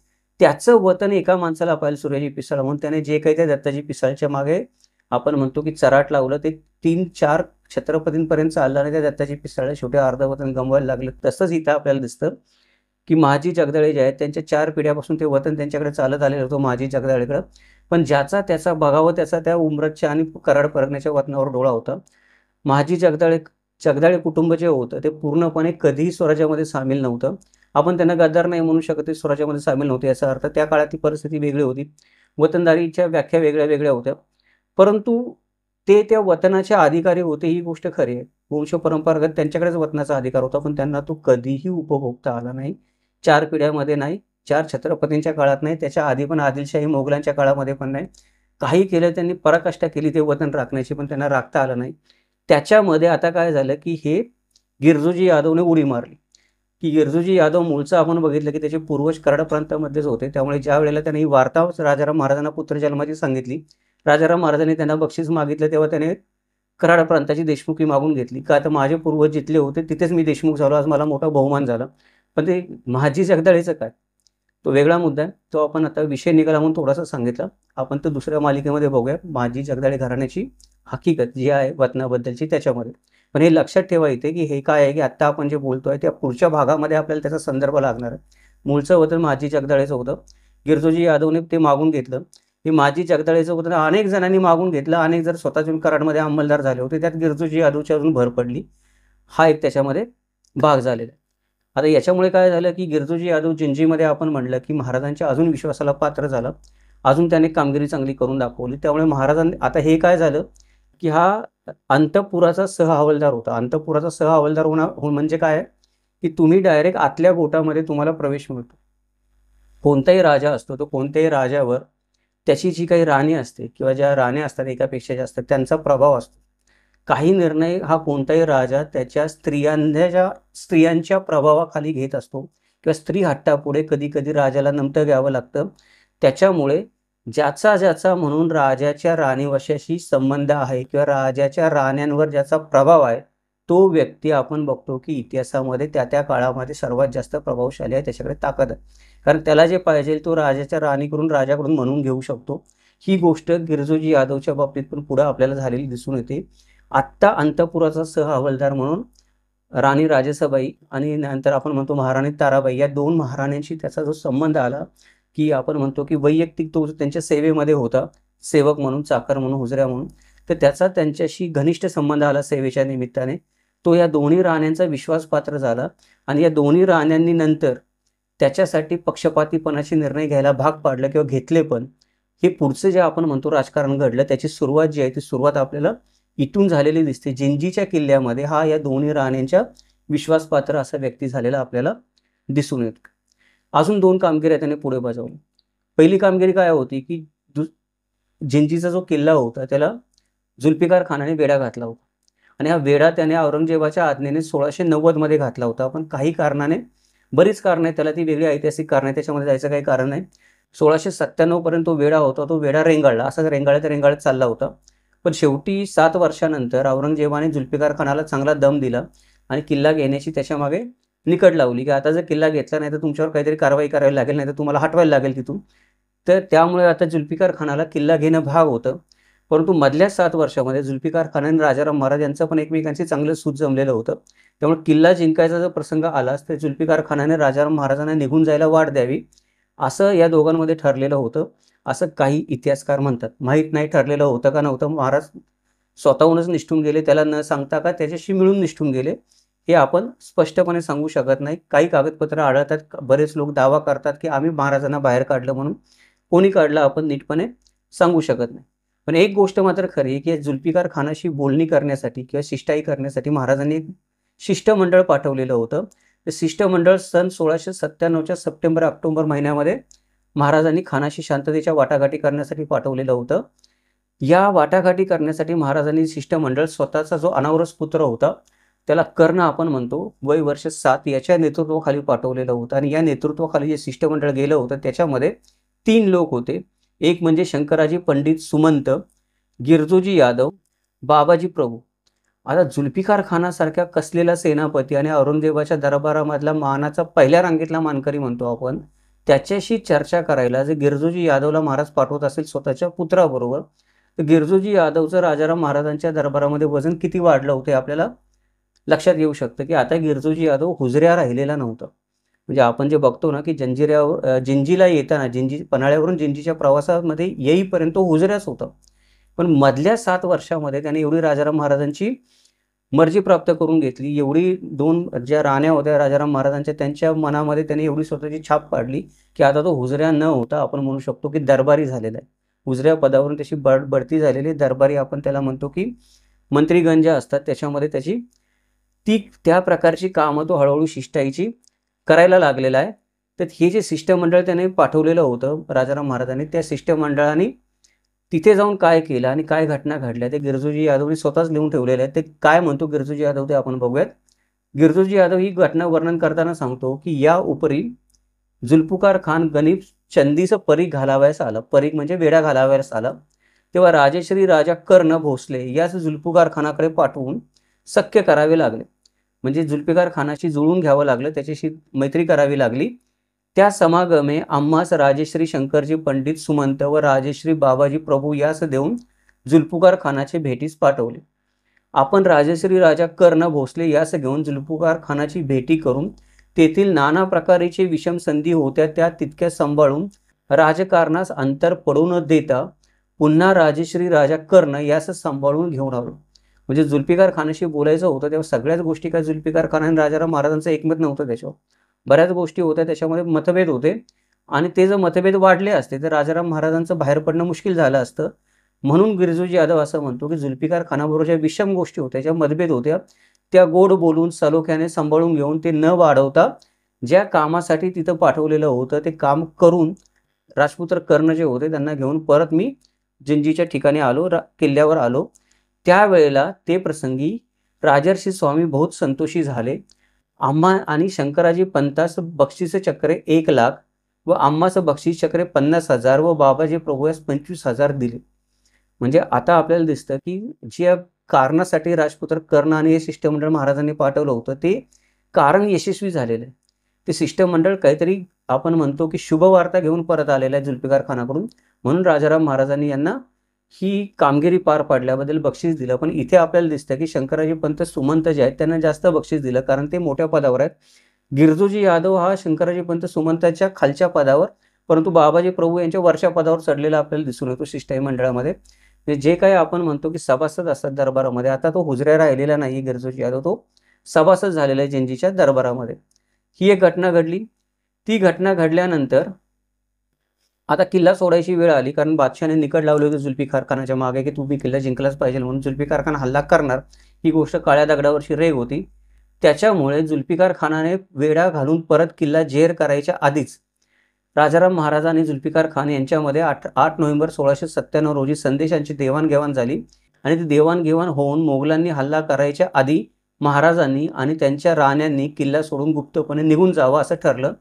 Speaker 1: त्याचं वतन एका माणसाला पाहिलं सूर्याजी पिसाळ म्हणून त्याने जे काही त्या दत्ताजी पिसाळच्या मागे आपण म्हणतो की चराट लावलं ते 3-4 छत्रपतींपर्यंत चाललं आणि त्या दत्ताजी पिसाळला शेवटी अर्ध वतन गमवायला लागलं. तसंच इथं आपल्याला दिसतं की महाजी जगदाळे जे आहेत त्यांच्या 4 पिढ्यापासून ते वतन त्यांच्याकडे चालत आलेलं होतं महाजी जगदाळेकडं. पण ज्याचा त्याचा बघावं त्याचा त्या उमरतच्या आणि कराड परगण्याच्या वतनावर डोळा होता. महाजी जगदाळे कुटुंब जे होतं ते पूर्णपणे कधीही स्वराज्यामध्ये सामील नव्हतं. आपण त्यांना गद्दार नाही म्हणू शकत, ते स्वराज्यामध्ये सामील नव्हते. याचा अर्थ त्या काळात परिस्थिती वेगळी होती, वतनदारीच्या व्याख्या वेगळ्या वेगळ्या होत्या. परंतु ते त्या वतनाचे अधिकारी होते ही गोष्ट खरी आहे. वंशपरंपरागत त्यांच्याकडेच वतनाचा अधिकार होता, पण त्यांना तो कधीही उपभोगता आला नाही. 4 पिढ्यामध्ये नाही, 4 छत्रपतींच्या काळात नाही, त्याच्या आधी पण आदिलशाही मोगलांच्या काळामध्ये पण नाही. काही केलं त्यांनी, पराकाष्ठा केली ते वतन राखण्याची, पण त्यांना राखता आलं नाही. त्याच्यामध्ये आता काय झालं की हे गिरजोजी यादवने उडी मारली की गिरजोजी यादव मूळचं आपण बघितलं की त्याचे पूर्वज कराड प्रांतामध्येच होते. त्यामुळे ज्या वेळेला त्यांनी ही वार्ता राजाराम महाराजांना पुत्रजन्माची सांगितली, राजाराम महाराजांनी त्यांना बक्षीस मागितलं, तेव्हा त्याने कराड प्रांताची देशमुखी मागून घेतली. का तर माझे पूर्वज जिथले होते तिथेच मी देशमुख झालो, आज मला मोठा बहुमान झाला. पण ते महाजी जगदाळेचं काय, तो वेगळा मुद्दा आहे. तो आपण आता विषय निघाला म्हणून थोडासा सांगितला. आपण तर दुसऱ्या मालिकेमध्ये बघूया महाजी जगदाळे घराण्याची हकीकत जी आहे वतनाबद्दलची त्याच्यामध्ये. पण हे लक्षात ठेवा इथे की हे काय आहे की आत्ता आपण जे बोलतोय त्या पुढच्या भागामध्ये आपल्याला त्याचा संदर्भ लागणार आहे. मूळचं वतन महाजी जगदाळेचं होतं. गिरजोजी यादवने ते मागून घेतलं. हे महाजी जगदाळेचं वतन अनेक जणांनी मागून घेतलं. अनेक जण स्वतःच्या कराडमध्ये अंमलदार झाले होते. त्यात गिरजोजी यादवची अजून भर पडली. हा एक त्याच्यामध्ये भाग झालेला आहे. आता याच्यामुळे काय झालं की गिरजोजी यादव जिंजीमध्ये आपण म्हटलं की महाराजांच्या अजून विश्वासाला पात्र झाला, अजून त्याने कामगिरी चांगली करून दाखवली. त्यामुळे महाराजांनी आता हे काय झालं की हा अंतपुराचा सहहवालदार होता. अंतपुराचा सहहवालदार म्हणजे काय की तुम्ही डायरेक्ट आतल्या गोटामध्ये तुम्हाला प्रवेश मिळतो. कोणताही राजा असतो तो कोणत्याही राजावर त्याची जी काही राणी असते किंवा ज्या राण्या असतात एकापेक्षा जास्त त्यांचा प्रभाव असतो. काही निर्णय हा कोणताही राजा त्याच्या स्त्रियांच्या प्रभावाखाली घेत असतो किंवा स्त्री हट्टापुढे कधी कधी राजाला नमतं घ्यावं लागतं. त्याच्यामुळे ज्याचा म्हणून राजाच्या राणीवशाशी संबंध आहे किंवा राजाच्या राण्यांवर ज्याचा प्रभाव आहे, तो व्यक्ती आपण बघतो की इतिहासामध्ये त्या काळामध्ये सर्वात जास्त प्रभावशाली आहे, त्याच्याकडे ताकद आहे. कारण त्याला जे पाहिजे तो राजाच्या राजाकडून म्हणून घेऊ शकतो. ही गोष्ट गिरजोजी यादवच्या बाबतीत पण पुढे आपल्याला झालेली दिसून येते. आत्ता अंतपुराचा हवालदार म्हणून राणी राजसबाई आणि नंतर आपण म्हणतो महाराणी ताराबाई, या 2 महाराण्यांशी त्याचा जो संबंध आला की आपण म्हणतो की वैयक्तिक तो त्यांच्या सेवेमध्ये होता, सेवक म्हणून, चाकर म्हणून, हुजऱ्या म्हणून, तर त्याचा त्यांच्याशी घनिष्ठ संबंध आला सेवेच्या निमित्ताने. तो या दोन्ही राण्यांचा विश्वासपात्र झाला आणि या दोन्ही राण्यांनी नंतर त्याच्यासाठी पक्षपातीपणाचे निर्णय घ्यायला भाग पाडलं किंवा घेतले पण. हे पुढचं जे आपण म्हणतो राजकारण घडलं त्याची सुरुवात जी आहे ती सुरुवात आपल्याला इथून झालेली दिसते. जिंजीच्या किल्ल्यामध्ये हा या दोन्ही राण्यांच्या विश्वासपात्र असा व्यक्ती झालेला आपल्याला दिसून येतो. अजून 2 कामगिरी त्याने पुढे बजावली. पहिली कामगिरी काय होती की जिंजीचा जो किल्ला होता त्याला जुल्फिकार खानाने वेढा घातला होता आणि हा वेढा त्याने औरंगजेबाच्या आज्ञेने 1690 मध्ये घातला होता. पण काही कारणाने, बरीच कारणं आहेत त्याला, ती वेगळी ऐतिहासिक कारणं आहे, त्याच्यामध्ये जायचं काही कारण नाही. 1697 पर्यंत तो वेढा होता, तो वेढा रेंगाळला, असा रेंगाळत चालला होता. पण शेवटी 7 वर्षानंतर औरंगजेबाने जुल्फिकार खानाला चांगला दम दिला आणि किल्ला घेण्याची त्याच्यामागे निकड लावली की आता जर किल्ला घेतला नाही तर तुमच्यावर काहीतरी कारवाई करावी लागेल, नाही तर तुम्हाला हटवायला लागेल तिथून. तर त्यामुळे आता जुल्फिकार खानाला किल्ला घेणं भाग होतं. परंतु मधल्या 7 वर्षामध्ये जुल्फिकार खान आणि राजाराम महाराज यांचं पण एकमेकांशी चांगलं सूत जमलेलं होतं. त्यामुळे किल्ला जिंकायचा जर प्रसंग आलाच तर जुल्फिकार खानाने राजाराम महाराजांना निघून जायला वाट द्यावी असं या दोघांमध्ये ठरलेलं होतं, असं काही इतिहासकार म्हणतात. माहीत नाही ठरलेलं होतं का नव्हतं, महाराज स्वतःहूनच निष्ठून गेले त्याला न सांगता का त्याच्याशी मिळून निष्ठून गेले हे आपण स्पष्टपणे सांगू शकत नाही. काही कागदपत्र आढळतात, बरेच लोक दावा करतात की आम्ही महाराजांना बाहेर काढलं म्हणून. कोणी काढलं आपण नीटपणे सांगू शकत नाही. पण एक गोष्ट मात्र खरी आहे की जुल्फिकार खानाशी बोलणी करण्यासाठी किंवा शिष्टाई करण्यासाठी महाराजांनी एक शिष्टमंडळ पाठवलेलं होतं. ते शिष्टमंडळ सन 1697च्या सप्टेंबर-ऑक्टोबर महिन्यामध्ये महाराजांनी खानाशी शांततेच्या वाटाघाटी करण्यासाठी पाठवलेलं होतं. या वाटाघाटी करण्यासाठी महाराजांनी शिष्टमंडळ स्वतःचा जो अनावरस पुत्र होता त्याला कर्ण आपण म्हणतो, वय वर्ष 7, याच्या नेतृत्वाखाली पाठवलेलं होतं. आणि या नेतृत्वाखाली जे शिष्टमंडळ गेलं होतं त्याच्यामध्ये 3 लोक होते. एक म्हणजे शंकराजी पंडित सुमंत, गिरजोजी यादव, बाबाजी प्रभू. आता जुल्फिकार खानासारख्या कसलेला सेनापती आणि औरंगजेबाच्या दरबारामधला मानाचा पहिल्या रांगेतला मानकरी म्हणतो आपण, त्याच्याशी चर्चा करायला जर गिरजोजी यादवला महाराज पाठवत असेल स्वतःच्या पुत्राबरोबर, तर गिरजोजी यादवचं राजाराम महाराजांच्या दरबारामध्ये वजन किती वाढलं होतं आपल्याला लक्षात येऊ शकतं की आता गिरजोजी यादव हुजऱ्या राहिलेला नव्हता. म्हणजे आपण जे बघतो ना की जिंजीला येताना, पन्हाळ्यावरून जिंजीच्या प्रवासामध्ये येईपर्यंत तो हुजऱ्याच होता. पण मधल्या 7 वर्षामध्ये त्याने एवढी राजाराम महाराजांची मर्जी प्राप्त करून घेतली, एवढी 2 ज्या राण्या होत्या राजाराम महाराजांच्या त्यांच्या मनामध्ये त्याने एवढी स्वतःची छाप पाडली की आता तो हुजऱ्या न होता आपण म्हणू शकतो की दरबारी झालेला आहे. हुजऱ्या पदावरून त्याची बढती झालेली, दरबारी आपण त्याला म्हणतो की मंत्रीगण ज्या असतात त्याच्यामध्ये त्याची त्या प्रकारची कामं तो हळूहळू शिष्टाईची करायला लागलेला आहे. तर हे जे शिष्टमंडळ त्याने पाठवलेलं होतं राजाराम महाराजांनी, त्या शिष्टमंडळाने तिथे जाऊन काय केलं आणि काय घटना घडल्या ते गिरजोजी यादवने स्वतःच लिहून ठेवलेलं आहे. ते काय म्हणतो गिरजोजी यादव ते आपण बघूयात. गिरजोजी यादव ही घटना वर्णन करताना सांगतो की या उपरी जुल्फिकार खान गणित चंदीचं परीघ घालावयास आलं. परीघ म्हणजे वेढा घालावयास आला. तेव्हा राजेश्री राजा कर्ण भोसले याच जुल्फिकार खानाकडे पाठवून सख्य करावे लागले. म्हणजे जुल्फिकार खानाशी जुळून घ्यावं लागलं, त्याच्याशी मैत्री करावी लागली. त्या समागमे आम्हास राजेश्री शंकरजी पंडित सुमंत व राजेश्री बाबाजी प्रभू यास देऊन जुल्फिकार खानाचे भेटीस पाठवले. आपण राजेश्री राजा कर्ण भोसले यास घेऊन जुल्फिकार खानाची भेटी करून तेथील नाना प्रकारचे विषम संधी होत्या त्या तितक्या सांभाळून राजकारणास अंतर पडू न देता पुन्हा राजेश्री राजा कर्ण यास सांभाळून घेऊन आलो. म्हणजे जुल्फिकार खानाशी बोलायचं होतं तेव्हा सगळ्याच गोष्टी काय जुल्फिकार खान आणि राजाराम महाराजांचं एकमत नव्हतं, त्याच्यावर बऱ्याच गोष्टी होत्या, त्याच्यामध्ये मतभेद होते. आणि ते जर मतभेद वाढले असते तर राजाराम महाराजांचं बाहेर पडणं मुश्किल झालं असतं. म्हणून गिरजोजी यादव असं म्हणतो की जुल्फिकार खानाबरोबर ज्या विषम गोष्टी होत्या, ज्या मतभेद होत्या, त्या गोड बोलून सलोख्याने सांभाळून घेऊन ते न वाढवता ज्या कामासाठी तिथं पाठवलेलं होतं ते काम करून राजपुत्र कर्ण जे होते त्यांना घेऊन परत मी जिंजीच्या ठिकाणी आलो, किल्ल्यावर आलो. त्यावेळेला ते प्रसंगी राजर्षी स्वामी बहुत संतोषी झाले. आम्हा आणि शंकराजी पंतास बक्षीस चक्रे 1,00,000 व आम्हास बक्षीस चक्रे 50,000 व बाबाजी प्रभूयास 25,000 दिले. म्हणजे आता आपल्याला दिसतं की ज्या कारणासाठी राजपुत्र कर्ण आणि हे शिष्टमंडळ महाराजांनी पाठवलं होतं ते कारण यशस्वी झालेलं आहे. ते शिष्टमंडळ काहीतरी आपण म्हणतो की शुभवार्ता घेऊन परत आलेलं आहे जुल्फिकार खानाकडून, म्हणून राजाराम महाराजांनी यांना ही कामगिरी पार पाडल्याबद्दल बक्षीस दिलं. पण इथे आपल्याला दिसतं की शंकराजी पंत सुमंत जे आहेत त्यांना जास्त बक्षीस दिलं, कारण ते मोठ्या पदावर आहेत. गिरजोजी यादव हा शंकराजी पंत सुमंताच्या खालच्या पदावर, परंतु बाबाजी प्रभू यांच्या वरच्या पदावर चढलेला आपल्याला दिसून येतो शिष्टमंडळामध्ये. जे काही आपण म्हणतो की सभासद असतात दरबारामध्ये, आता तो हुजऱ्या राहिलेला नाही गिरजोजी यादव, तो सभासद झालेला आहे जिंजीच्या दरबारामध्ये. ही एक घटना घडली. ती घटना घडल्यानंतर आता किल्ला सोडायची वेळ आली, कारण बादशाहने निकट लावले होते जुल्फिकार खानाच्या मागे की तुम्ही किल्ला जिंकलाच पाहिजे, म्हणून जुल्फिकार खान हल्ला करणार ही गोष्ट काळ्या दगडावरची रेघ होती. त्याच्यामुळे जुल्फिकार खानाने वेढा घालून परत किल्ला जेर करायच्या आधीच राजाराम महाराज आणि जुल्फिकार खान यांच्यामध्ये 8 नोव्हेंबर 1697 रोजी संदेशांची देवाणघेवाण झाली. आणि ती देवाणघेवाण होऊन मोगलांनी हल्ला करायच्या आधी महाराजांनी आणि त्यांच्या राण्यांनी किल्ला सोडून गुप्तपणे निघून जावं असं ठरलं.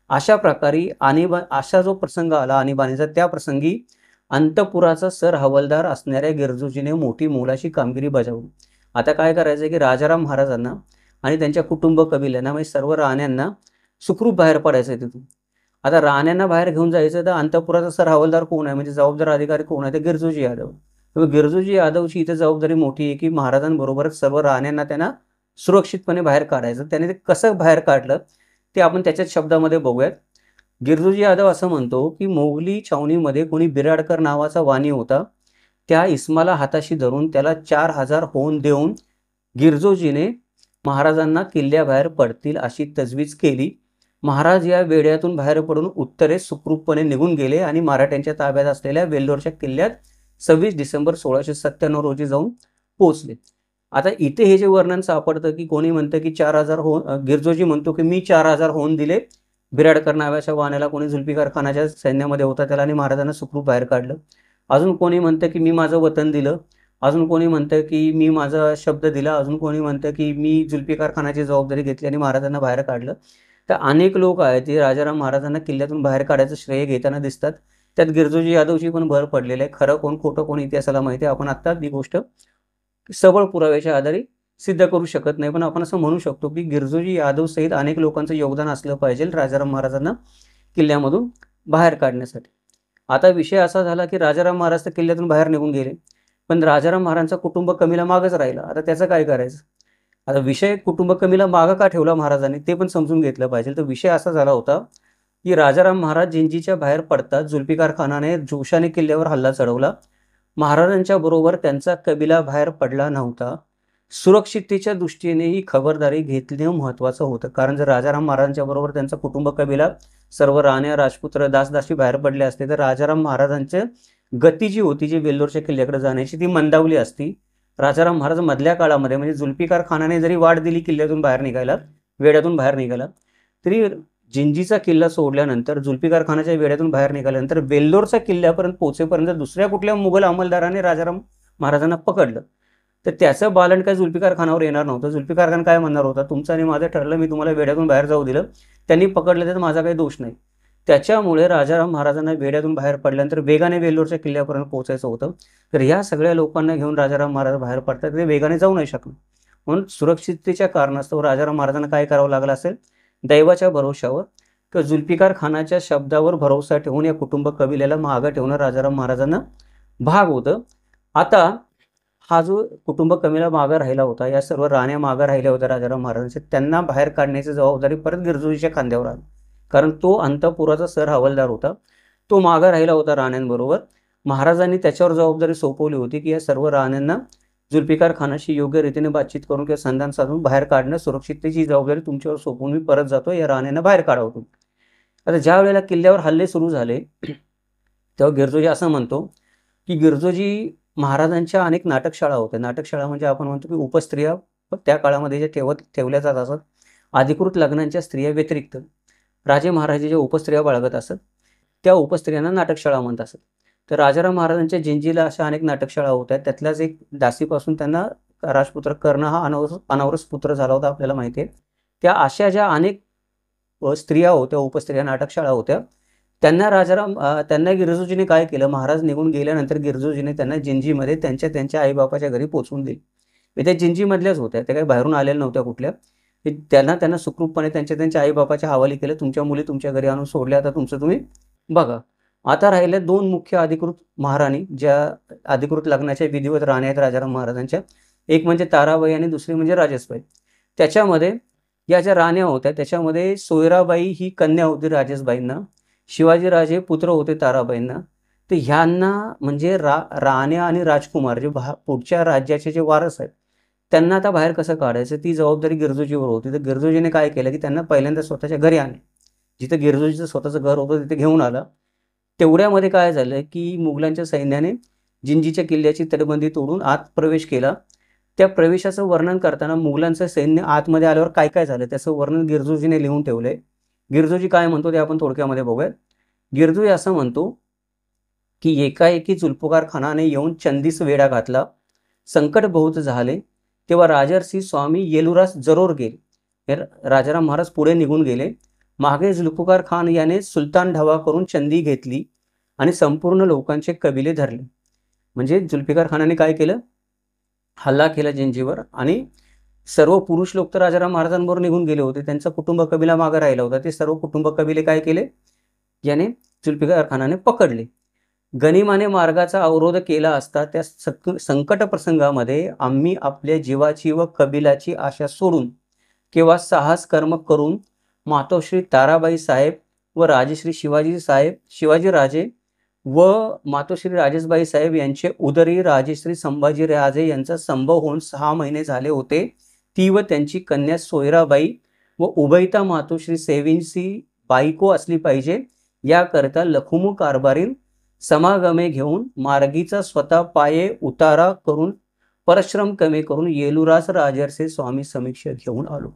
Speaker 1: अशा प्रकारे अशा जो प्रसंग आला आणीबाणीचा, त्या प्रसंगी अंतपुराचा सर हवालदार असणाऱ्या गिरजोजीने मोठी मोलाची कामगिरी बजावली. आता काय करायचं की राजाराम महाराजांना आणि त्यांच्या कुटुंब कबिल्यांना म्हणजे सर्व राण्यांना सुखरूप बाहेर पडायचं आहे तिथून. आता राण्यांना बाहेर घेऊन जायचं तर अंतपुराचा सर हवालदार कोण आहे, म्हणजे जबाबदार अधिकारी कोण आहे, ते गिरजोजी यादव. गिरजोजी यादवची इथे जबाबदारी मोठी आहे की महाराजांबरोबरच सर्व राण्यांना त्यांना सुरक्षितपणे बाहेर काढायचं. त्याने ते कसं बाहेर काढलं ते आपण त्याच्याच शब्दामध्ये बघूयात. गिरजोजी यादव असं म्हणतो की मोगली छावणीमध्ये कोणी बिराडकर नावाचा वाणी होता. त्या इस्माला हाताशी धरून त्याला 4,000 होऊन देऊन गिरजोजीने महाराजांना किल्ल्याबाहेर पडतील अशी तजवीज केली. महाराज या वेढ्यातून बाहेर पडून उत्तरेस सुखरूपपणे निघून गेले आणि मराठ्यांच्या ताब्यात असलेल्या वेल्लोरच्या किल्ल्यात 26 डिसेंबर 1697 रोजी जाऊन पोहोचले. आता इथे हे जे वर्णन सापडतं की कोणी म्हणतं की 4,000 गिरजोजी म्हणतो की मी 4,000 होऊन दिले बिराडकर नावाच्या वाण्याला, कोणी जुल्फिकार खानाच्या सैन्यामध्ये होता त्याला, आणि महाराजांना सुखरूप बाहेर काढलं. अजून कोणी म्हणतं की मी माझं वतन दिलं, अजून कोणी म्हणतं की मी माझा शब्द दिला, अजून कोणी म्हणतं की मी जुल्फिकार खानाची जबाबदारी घेतली आणि महाराजांना बाहेर काढलं. तर अनेक लोक आहेत ते राजाराम महाराजांना किल्ल्यातून बाहेर काढायचं श्रेय घेताना दिसतात. त्यात गिरजोजी यादवची पण भर पडलेली आहे. खरं कोण खोटं कोण इतिहासाला माहिती आहे. आपण आत्ता ही गोष्ट सबळ पुराव्याच्या आधारे सिद्ध करू शकत नाही, पण आपण असं म्हणू शकतो की गिरजोजी यादव सहित अनेक लोकांचं योगदान असलं पाहिजे राजाराम महाराजांना किल्ल्यामधून बाहेर काढण्यासाठी. आता विषय असा झाला की राजाराम महाराज तर किल्ल्यातून बाहेर निघून गेले, पण राजाराम महाराजांचा कुटुंब कमीला मागच राहिला. आता त्याचं काय करायचं? आता विषय कुटुंब कमीला मागं का ठेवला महाराजांनी ते पण समजून घेतलं पाहिजे. तर विषय असा झाला होता की राजाराम महाराज जिंजीच्या बाहेर पडतात जुल्फिकार खानाने जोशाने किल्ल्यावर हल्ला चढवला. महाराजांच्या बरोबर त्यांचा कबिला बाहेर पडला नव्हता. सुरक्षिततेच्या दृष्टीने ही खबरदारी घेतणे महत्त्वाचं होतं, कारण जर राजाराम महाराजांच्या बरोबर त्यांचा कुटुंब कबिला सर्व राण्या राजपुत्र दासदासी बाहेर पडले असते तर राजाराम महाराजांची गती जी होती जी वेल्लोरच्या किल्ल्याकडे जाण्याची ती मंदावली असती. राजाराम महाराज मधल्या काळामध्ये म्हणजे जुल्फिकार खानाने जरी वाट दिली किल्ल्यातून बाहेर निघायला, वेढ्यातून बाहेर निघाला, तरी जिंजीचा किल्ला सोडल्यानंतर जुल्फिकार खानाच्या वेढ्यातून बाहेर निघाल्यानंतर वेल्लोरच्या किल्ल्यापर्यंत पोहोचेपर्यंत दुसऱ्या कुठल्या मुघल अंमलदाराने राजाराम महाराजांना पकडलं तर त्याचं बालन काय जुल्फिकार खानावर येणार नव्हतं. जुल्फिकार खान काय म्हणणार होता, तुमचं आणि माझं ठरलं, मी तुम्हाला वेढ्यातून बाहेर जाऊ दिलं, त्यांनी पकडलं तर माझा काही दोष नाही. त्याच्यामुळे राजाराम महाराजांना वेढ्यातून बाहेर पडल्यानंतर वेगाने वेल्लोरच्या किल्ल्यापर्यंत पोहोचायचं होतं. तर ह्या सगळ्या लोकांना घेऊन राजाराम महाराज बाहेर पडतात, ते वेगाने जाऊ नाही शकणार. म्हणून सुरक्षिततेच्या कारणास्तव राजाराम महाराजांना काय करावं लागलं असेल, दैवाच्या भरोशावर किंवा जुल्फिकार खानाच्या शब्दावर भरोसा ठेवून या कुटुंब कबिल्याला मागं ठेवणं राजाराम महाराजांना भाग होतं. आता हा जो कुटुंब कबिला मागं राहिला होता, या सर्व राण्या मागं राहिल्या होत्या राजाराम महाराजांच्या, त्यांना बाहेर काढण्याची जबाबदारी परत गिरजोजीच्या खांद्यावर आली, कारण तो अंतपुराचा सर हवालदार होता, तो मागं राहिला होता राण्यांबरोबर. महाराजांनी त्याच्यावर जबाबदारी सोपवली होती की या सर्व राण्यांना जुल्फिकार खानाशी योग्य रीतीने बातचीत करून किंवा संधान साधून बाहेर काढणं, सुरक्षिततेची जबाबदारी तुमच्यावर सोपवून मी परत जातो, या राण्यांना बाहेर काढावतो. आता ज्या वेळेला किल्ल्यावर हल्ले सुरू झाले तेव्हा गिरजोजी असं म्हणतो की गिरजोजी महाराजांच्या अनेक नाटकशाळा होत्या. नाटकशाळा म्हणजे आपण म्हणतो की उपस्त्रिया त्या काळामध्ये जे ठेवल्या जात असत, अधिकृत लग्नांच्या स्त्रिया व्यतिरिक्त राजे महाराजे ज्या उपस्त्रिया बाळगत असत त्या उपस्त्रियांना नाटकशाळा म्हणत असत. तर राजाराम महाराजांच्या जिंजीला अशा अनेक नाटकशाळा होत्या. त्यातल्याच एक दासीपासून त्यांना राजपुत्र कर्ण हा अनौरस पुत्र झाला होता, आपल्याला माहिती आहे. त्या अशा ज्या अनेक स्त्रिया होत्या, उपस्त्रिया, नाटकशाळा होत्या. त्यांना गिरजोजीने काय केलं, महाराज निघून गेल्यानंतर गिरजोजीने त्यांना जिंजीमध्ये त्यांच्या आईबापाच्या घरी पोचवून दिली. त्या जिंजीमधल्याच होत्या, त्या काही बाहेरून आलेल्या नव्हत्या कुठल्या. त्यांना सुखरूपपणे त्यांच्या आईबापाच्या हवाली केलं. तुमच्या मुली तुमच्या घरी आणून सोडल्या, आता तुमचं तुम्ही बघा. आता राहिल्या 2 मुख्य अधिकृत महाराणी, ज्या अधिकृत लग्नाच्या विधिवत राण्या आहेत राजाराम महाराजांच्या. एक म्हणजे ताराबाई आणि दुसरी म्हणजे राजसबाई. त्याच्यामध्ये या ज्या राण्या होत्या त्याच्यामध्ये सोयराबाई ही कन्या होती राजसबाईंना, शिवाजीराजे पुत्र होते ताराबाईंना. तर ह्यांना म्हणजे राण्या आणि राजकुमार जे पुढच्या राज्याचे जे वारस आहेत त्यांना आता बाहेर कसं काढायचं, ती जबाबदारी गिरजोजीवर होती. तर गिरजोजीने काय केलं की त्यांना पहिल्यांदा स्वतःच्या घरी आणले. जिथं गिरजोजीचं स्वतःचं घर होतं तिथे घेऊन आला. तेवढ्यामध्ये काय झालं की मुघलांच्या सैन्याने जिंजीच्या किल्ल्याची तटबंदी तोडून आत प्रवेश केला. त्या प्रवेशाचं वर्णन करताना मुघलांचं सैन्य आतमध्ये आल्यावर काय काय झालं त्याचं वर्णन गिरजोजीने लिहून ठेवलंय. गिरजोजी काय म्हणतो ते आपण थोडक्यामध्ये बघूयात. गिरजोजी असं म्हणतो की एकाएकी जुल्फकार खानाने येऊन चंदीस वेढा घातला. संकट बहुत झाले तेव्हा राजर्षी स्वामी येलुरास जरूर गेले. राजाराम महाराज पुढे निघून गेले. मागे जुल्फकार खान याने सुलतान ढवा करून चंदी घेतली आणि संपूर्ण लोकांचे कबिले धरले. म्हणजे जुल्फिकार खानाने काय केलं, हल्ला केला जिंजीवर आणि सर्व पुरुष लोक तर राजाराम महाराजांबरोबर निघून गेले होते. त्यांचा कुटुंब कबिला मागे राहिला होता. ते सर्व कुटुंब कबिले काय केले, याने जुल्फिकार खानाने पकडले. गनिमाने मार्गाचा अवरोध केला असता त्या संकट प्रसंगामध्ये आम्ही आपल्या जीवाची व कबिलाची आशा सोडून किंवा साहस कर्म करून मातोश्री ताराबाई साहेब व राजश्री शिवाजीराजे व मातोश्री राजेशबाई साहेब यांचे उदरी राजश्री संभाजीराजे यांचा संभव होऊन 6 महिने झाले होते. ती व त्यांची कन्या सोयराबाई व उभयता मातोश्री सेविंची बायको असली पाहिजे, याकरता लखुमू कारभारीन समागमे घेऊन मार्गीचा स्वतः पाये उतारा करून परिश्रम कमी करून येलुरास राजर्षी स्वामी समीक्ष घेऊन आलो.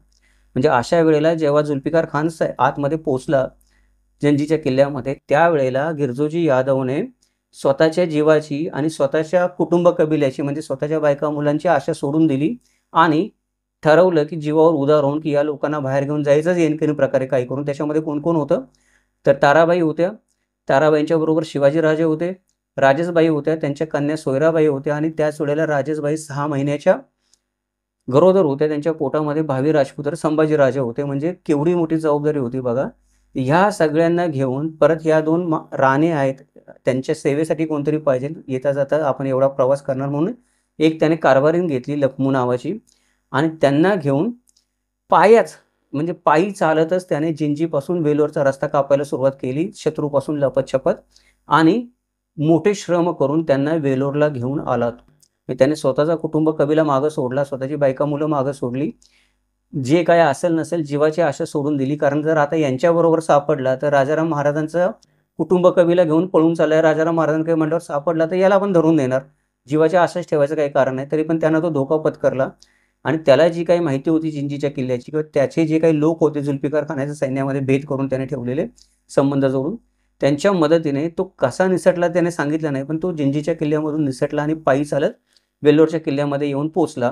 Speaker 1: म्हणजे अशा वेळेला जेव्हा जुल्फिकार खान आतमध्ये पोहोचला जंजीच्या किल्ल्यामध्ये, त्यावेळेला गिरजोजी यादवने स्वतःच्या जीवाची आणि स्वतःच्या कुटुंब कबिल्याची म्हणजे स्वतःच्या बायका मुलांची आशा सोडून दिली आणि ठरवलं की जीवावर उदार होऊन की या लोकांना बाहेर घेऊन जायचंच येणकेनी प्रकारे काही करून. त्याच्यामध्ये कोण कोण होतं, तर ताराबाई होत्या, ताराबाईंच्या बरोबर शिवाजीराजे होते, राजेशबाई होत्या, त्यांच्या कन्या सोयराबाई होत्या आणि त्याच वेळेला राजेशबाई 6 महिन्याच्या गरोदर होत्या. त्यांच्या पोटामध्ये भावी राजपुत्र संभाजीराजे होते. म्हणजे केवढी मोठी जबाबदारी होती बघा. ह्या सगळ्यांना घेऊन परत ह्या 2 राणे आहेत, त्यांच्या सेवेसाठी कोणतरी पाहिजे. येता जाता आपण एवढा प्रवास करणार म्हणून एक त्याने कारभारीण घेतली लखमू नावाची आणि त्यांना घेऊन म्हणजे पायी चालतच त्याने जिंजीपासून वेलोरचा रस्ता कापायला सुरुवात केली, शत्रूपासून लपत-छपत, आणि मोठे श्रम करून त्यांना वेलोरला घेऊन आला. त्याने स्वतःचा कुटुंब कबिला मागं सोडला, स्वतःची बायका मुलं मागं सोडली, जे काय असेल नसेल जीवाची आशा सोडून दिली. कारण जर आता यांच्याबरोबर सापडला तर राजाराम महाराजांचा कुटुंब कबिला घेऊन पळून चाललाय, राजाराम महाराजांकडे म्हणल्यावर सापडला तर याला पण धरून देणार. जीवाची आशाच ठेवायचं काही कारण नाही. तरी पण त्यानं तो धोका पत्करला आणि त्याला जी काही माहिती होती जिंजीच्या किल्ल्याची किंवा त्याचे जे काही लोक होते जुल्फिकार खानाच्या सैन्यामध्ये भेद करून त्याने ठेवलेले संबंध जोडून, त्यांच्या मदतीने तो कसा निसटला त्याने सांगितलं नाही, पण तो जिंजीच्या किल्ल्यामधून निसटला आणि पायी चालत वेल्लोरच्या किल्ल्यामध्ये येऊन पोचला.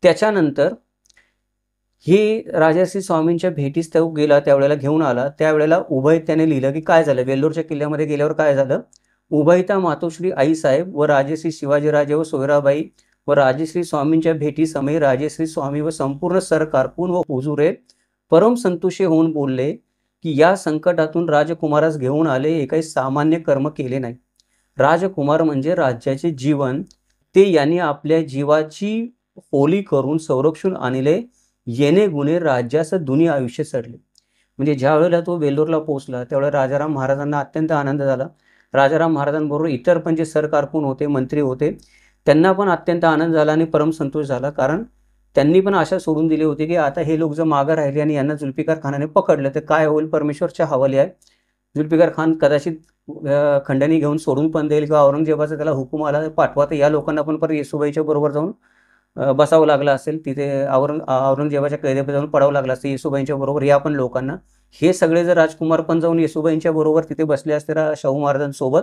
Speaker 1: त्याच्यानंतर ही राजर्षी स्वामींच्या भेटीस तो गेला, त्यावेळेला घेऊन आला. त्यावेळेला उभय त्याने लिहिलं की काय झालं, वेल्लोरच्या किल्ल्यामध्ये गेल्यावर काय झालं. उभयता मातोश्री आईसाहेब व राजश्री शिवाजीराजे व सोयराबाई व राजश्री स्वामींच्या भेटी समय राजश्री स्वामी व संपूर्ण सरकारपून व हुजुरे परम संतुष्ट होऊन बोलले की या संकटातून राजकुमारास घेऊन आले, हे काही सामान्य कर्म केले नाही. राजकुमार म्हणजे राज्याचे जीवन, ते यांनी आपल्या जीवाची होली करून संरक्षण आणले, येणे गुणे राज्याचं दुनिया आयुष्य चढले. म्हणजे ज्या वेळेला तो वेल्लोरला पोहोचला त्यावेळेला राजाराम महाराजांना अत्यंत आनंद झाला. राजाराम महाराजांबरोबर इतर पण जे सरकारपून होते, मंत्री होते, त्यांना पण अत्यंत आनंद झाला आणि परमसंतोष झाला. कारण त्यांनी पण आशा सोडून दिली होती की आता हे लोक जर मागं राहिले आणि यांना जुल्फिकार खानाने पकडलं तर काय होईल, परमेश्वरच्या हवाली आहे. जुल्फिकार खान कदाचित खंडणी घेऊन सोडून पण देईल किंवा औरंगजेबाचा त्याला हुकूम आला पाठवा, तर या लोकांना पण परत येसूबाईच्या बरोबर जाऊन बसावं लागलं असेल, तिथे औरंगजेबाच्या कैदेमध्ये जाऊन पडावं लागलं असतं येसूबाईंच्या बरोबर या पण लोकांना. हे सगळे जर राजकुमार पण जाऊन येसूबाईंच्या बरोबर तिथे बसले असते शाहू महाराजांसोबत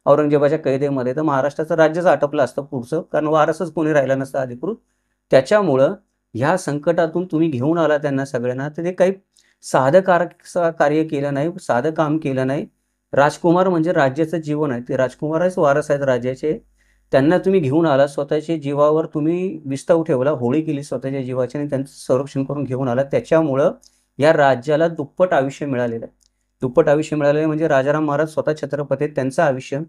Speaker 1: औरंगजेबाच्या कैदेमध्ये, तर महाराष्ट्राचं राज्यच आटपलं असतं पुढचं, कारण वारसच कोणी राहिलं नसतं अधिकृत. त्याच्यामुळं ह्या संकटातून तुम्ही घेऊन आला त्यांना सगळ्यांना, तर ते काही साधं कार्य केलं नाही, साधं काम केलं नाही. राजकुमार म्हणजे राज्याचं जीवन आहे, ते राजकुमारच वारस आहेत राज्याचे. त्यांना तुम्ही घेऊन आला, स्वतःच्या जीवावर तुम्ही विस्तव ठेवला, होळी केली स्वतःच्या जीवाची आणि त्यांचं संरक्षण करून घेऊन आला. त्याच्यामुळं या राज्याला दुप्पट आयुष्य मिळालेलं आहे. दुप्पट आयुष्य मिळालेलं आहे म्हणजे राजाराम महाराज स्वतः छत्रपती आहेत, त्यांचं आयुष्य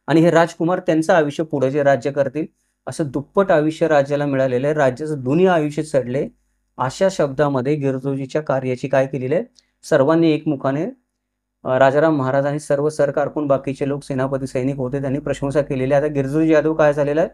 Speaker 1: आणि हे राजकुमार त्यांचं आयुष्य पुढे जे राज्य करतील, असं दुप्पट आयुष्य राज्याला मिळालेलं आहे. राज्याचं दोन्ही आयुष्य चढले. अशा शब्दामध्ये गिरजोजीच्या कार्याची काय केलेलं आहे, सर्वांनी एकमुखाने राजाराम महाराज आणि सर्व सरकारकडून बाकीचे लोक, सेनापती, सैनिक होते, त्यांनी प्रशंसा केलेली आहे. आता गिरजोजी यादव काय झालेला आहे,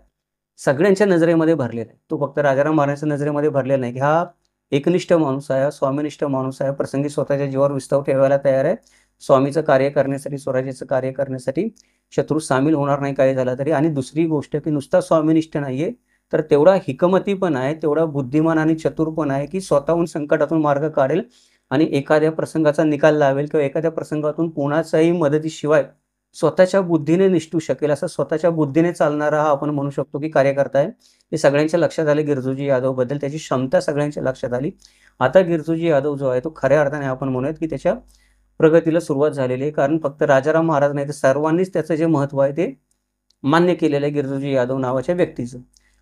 Speaker 1: सगळ्यांच्या नजरेमध्ये भरलेला आहे. तो फक्त राजाराम महाराजांच्या नजरेमध्ये भरलेला नाही, की हा एकनिष्ठ माणूस आहे, स्वामीनिष्ठ माणूस आहे, प्रसंगी स्वतःच्या जीवावर विस्तव ठेवायला तयार आहे, स्वामीचं कार्य करण्यासाठी, स्वराज्याचं कार्य करण्यासाठी शत्रू सामील होणार नाही काही झालं तरी. आणि दुसरी गोष्ट की नुसता स्वामीनिष्ठ नाहीये, तर तेवढा हिकमती पण आहे, तेवढा बुद्धिमान आणि चतुर पण आहे, की स्वतःहून संकटातून मार्ग काढेल आणि एखाद्या प्रसंगाचा निकाल लावेल किंवा एखाद्या प्रसंगातून कोणाच्याही मदतीशिवाय स्वतःच्या बुद्धीने निष्ठू शकेल, असा स्वतःच्या बुद्धीने चालणारा हा आपण म्हणू शकतो की कार्यकर्ता आहे. हे सगळ्यांच्या लक्षात आले गिरजोजी यादवबद्दल, त्याची क्षमता सगळ्यांच्या लक्षात आली. आता गिरजोजी यादव जो आहे तो खऱ्या अर्थाने आपण म्हणूयात की त्याच्या प्रगतीला सुरुवात झालेली आहे, कारण फक्त राजाराम महाराज नाही तर सर्वांनीच त्याचं जे महत्त्व आहे ते मान्य केलेलं आहे गिरजोजी यादव नावाच्या व्यक्तीचं.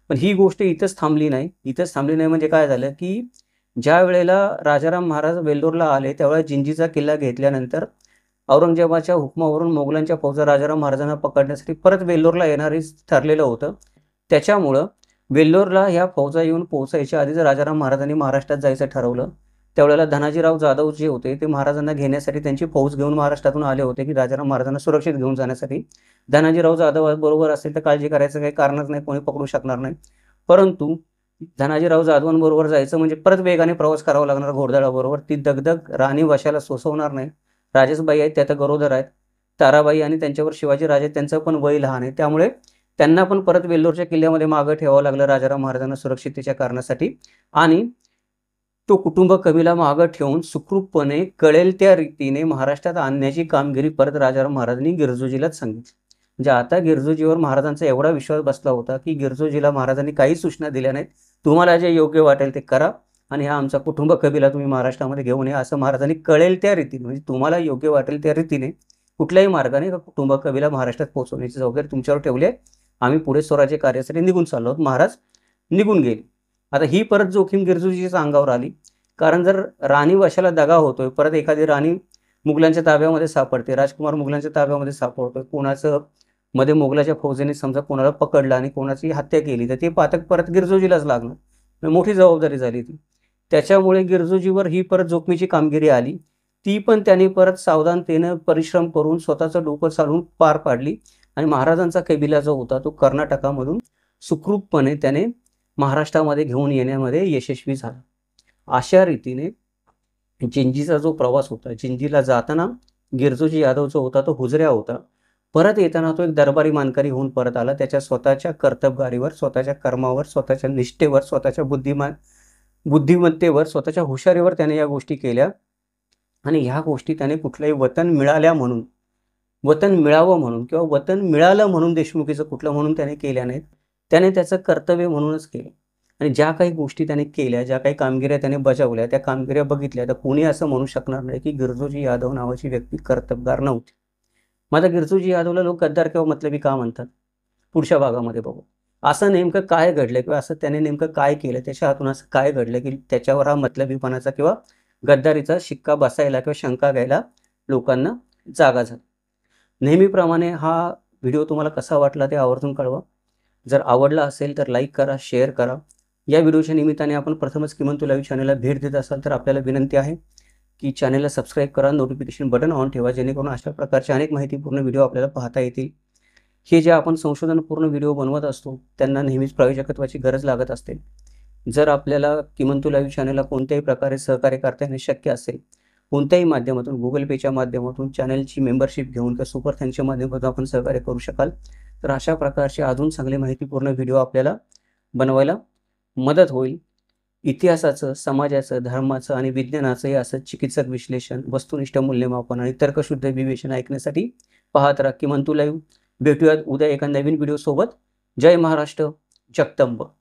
Speaker 1: पण ही गोष्ट इथंच थांबली नाही म्हणजे काय झालं की ज्या वेळेला राजाराम महाराज वेल्लोरला आले, त्यावेळेला जिंजीचा किल्ला घेतल्यानंतर औरंगजेबाच्या हुकमावरून मोगलांच्या फौजा राजाराम महाराजांना पकडण्यासाठी परत वेल्लोरला येणारी ठरलेलं होतं. त्याच्यामुळं वेल्लोरला ह्या फौजा येऊन पोहोचायच्या आधीच राजाराम महाराजांनी महाराष्ट्रात जायचं ठरवलं. त्यावेळेला धनाजीराव जाधव जे होते ते महाराजांना घेण्यासाठी त्यांची फौज घेऊन महाराष्ट्रातून आले होते की राजाराम महाराजांना सुरक्षित घेऊन जाण्यासाठी. धनाजीराव जाधव बरोबर असेल तर काळजी करायचं काही कारणच नाही, कोणी पकडू शकणार नाही. परंतु धनाजीराव जाधवांबरोबर जायचं म्हणजे परत वेगाने प्रवास करावा लागणार घोडदळाबरोबर. ती दगदग राणी वशाला सोसवणार नाही. राजेशबाई आहेत, त्या तर गरोदर आहेत. ताराबाई आणि त्यांच्यावर शिवाजी राजे, त्यांचं पण वय लहान आहे, त्यामुळे त्यांना पण परत वेल्लोरच्या किल्ल्यामध्ये मागं ठेवावं लागलं राजाराम महाराजांना सुरक्षिततेच्या कारणासाठी. आणि तो कुटुंब कबिला मागं ठेवून सुखरूपपणे कळेल त्या रीतीने महाराष्ट्रात आणण्याची कामगिरी परत राजाराम महाराजांनी गिरजोजीलाच सांगितली. म्हणजे आता गिरजोजीवर महाराजांचा एवढा विश्वास बसला होता की गिरजोजीला महाराजांनी काही सूचना दिल्या नाहीत, तुम्हाला जे योग्य वाटेल ते करा आणि हा आमचा कुटुंब कबिला तुम्ही महाराष्ट्रामध्ये घेऊन या, असं महाराजांनी कळेल त्या रीतीने, म्हणजे तुम्हाला योग्य वाटेल त्या रीतीने कुठल्याही मार्गाने कुटुंब कबिला महाराष्ट्रात पोहोचवण्याची जबाबदारी तुमच्यावर ठेवली आहे. आम्ही पुढे स्वराज्य कार्यासाठी निघून चाललो आहोत. महाराज निघून गेले. आता ही परत जोखीम गिरजोजीच्या अंगावर आली, कारण जर राणी वशाला दगा होतोय, परत एखादी राणी मुघलांच्या ताब्यामध्ये सापडते, राजकुमार मुघलांच्या ताब्यामध्ये सापडतोय, कोणाचं मध्ये मोगलाच्या फौजेने समजा कोणाला पकडलं आणि कोणाची हत्या केली, तर ते पातक परत गिरजोजीलाच लागणार, मोठी जबाबदारी झाली ती. त्याच्यामुळे गिरजोजीवर ही परत जोखमीची कामगिरी आली. ती पण त्याने परत सावधानतेनं परिश्रम करून स्वतःचं डोकं चालवून पार पाडली आणि महाराजांचा कबिला जो होता तो कर्नाटकामधून सुखरूपपणे त्याने महाराष्ट्रामध्ये घेऊन येण्यामध्ये यशस्वी झाला. अशा रीतीने जिंजीचा जो प्रवास होता, जिंजीला जाताना गिरजोजी यादव जो होता तो हुजऱ्या होता, परत येताना तो एक दरबारी मानकरी होऊन परत आला. त्याच्या स्वतःच्या कर्तबगारीवर, स्वतःच्या कर्मावर, स्वतःच्या निष्ठेवर, स्वतःच्या बुद्धिमत्तेवर, स्वतःच्या हुशारीवर त्याने या गोष्टी केल्या. आणि ह्या गोष्टी त्याने कुठलंही वतन मिळावं म्हणून किंवा वतन मिळालं म्हणून देशमुखीचं कुठलं म्हणून त्याने केल्या नाहीत. त्याने त्याचं कर्तव्य म्हणूनच केलं. आणि ज्या काही गोष्टी त्याने केल्या, ज्या काही कामगिऱ्या त्याने बजावल्या, त्या कामगिऱ्या बघितल्या तर कोणी असं म्हणू शकणार नाही की गिरजोजी यादव नावाची व्यक्ती कर्तबगार नव्हती. माझा गिरजोजी यादवला लोक गद्दार किंवा मतलबी का म्हणतात, पुढच्या भागामध्ये बघू. असं नेमकं काय घडलं किंवा असं त्याने नेमकं काय केलं, त्याच्या हातून असं काय घडलं की त्याच्यावर हा मतलबीपणाचा किंवा गद्दारीचा शिक्का बसायला किंवा शंका घ्यायला लोकांना जागा झाली. नेहमीप्रमाणे हा व्हिडिओ तुम्हाला कसा वाटला ते आवर्जून कळवा. जर आवडला असेल तर लाईक करा, शेअर करा. या व्हिडिओच्या निमित्ताने आपण प्रथमच किमंतू लाईव्ह चॅनलला भेट देत असाल तर आपल्याला विनंती आहे की चॅनलला सबस्क्राईब करा, नोटिफिकेशन बटन ऑन ठेवा, जेणेकरून अशा प्रकारचे अनेक माहितीपूर्ण व्हिडिओ आपल्याला पाहता येतील. हे जे आपण संशोधनपूर्ण व्हिडिओ बनवत असतो त्यांना नेहमीच प्रायोजकत्वाची गरज लागत असते. जर आपल्याला किमंतू लाईव्ह चॅनलला कोणत्याही प्रकारे सहकार्य करता येणे शक्य असेल, कोणत्याही माध्यमातून, गुगल पेच्या माध्यमातून, चॅनलची मेंबरशिप घेऊन किंवा सुपर थँक्सच्या माध्यमातून आपण सहकार्य करू शकाल, तर अशा प्रकारचे अजून चांगले माहितीपूर्ण व्हिडिओ आपल्याला बनवायला मदत होईल. इतिहासाचं, समाजाचं, धर्माचं आणि विज्ञानाचंही असं चिकित्सक विश्लेषण, वस्तुनिष्ठ मूल्यमापन आणि तर्कशुद्ध विवेचन ऐकण्यासाठी पाहत राहा किमंतू लाईव्ह. भेटूयात उद्या एका नवीन व्हिडिओ सोबत. जय महाराष्ट्र, जगदंब.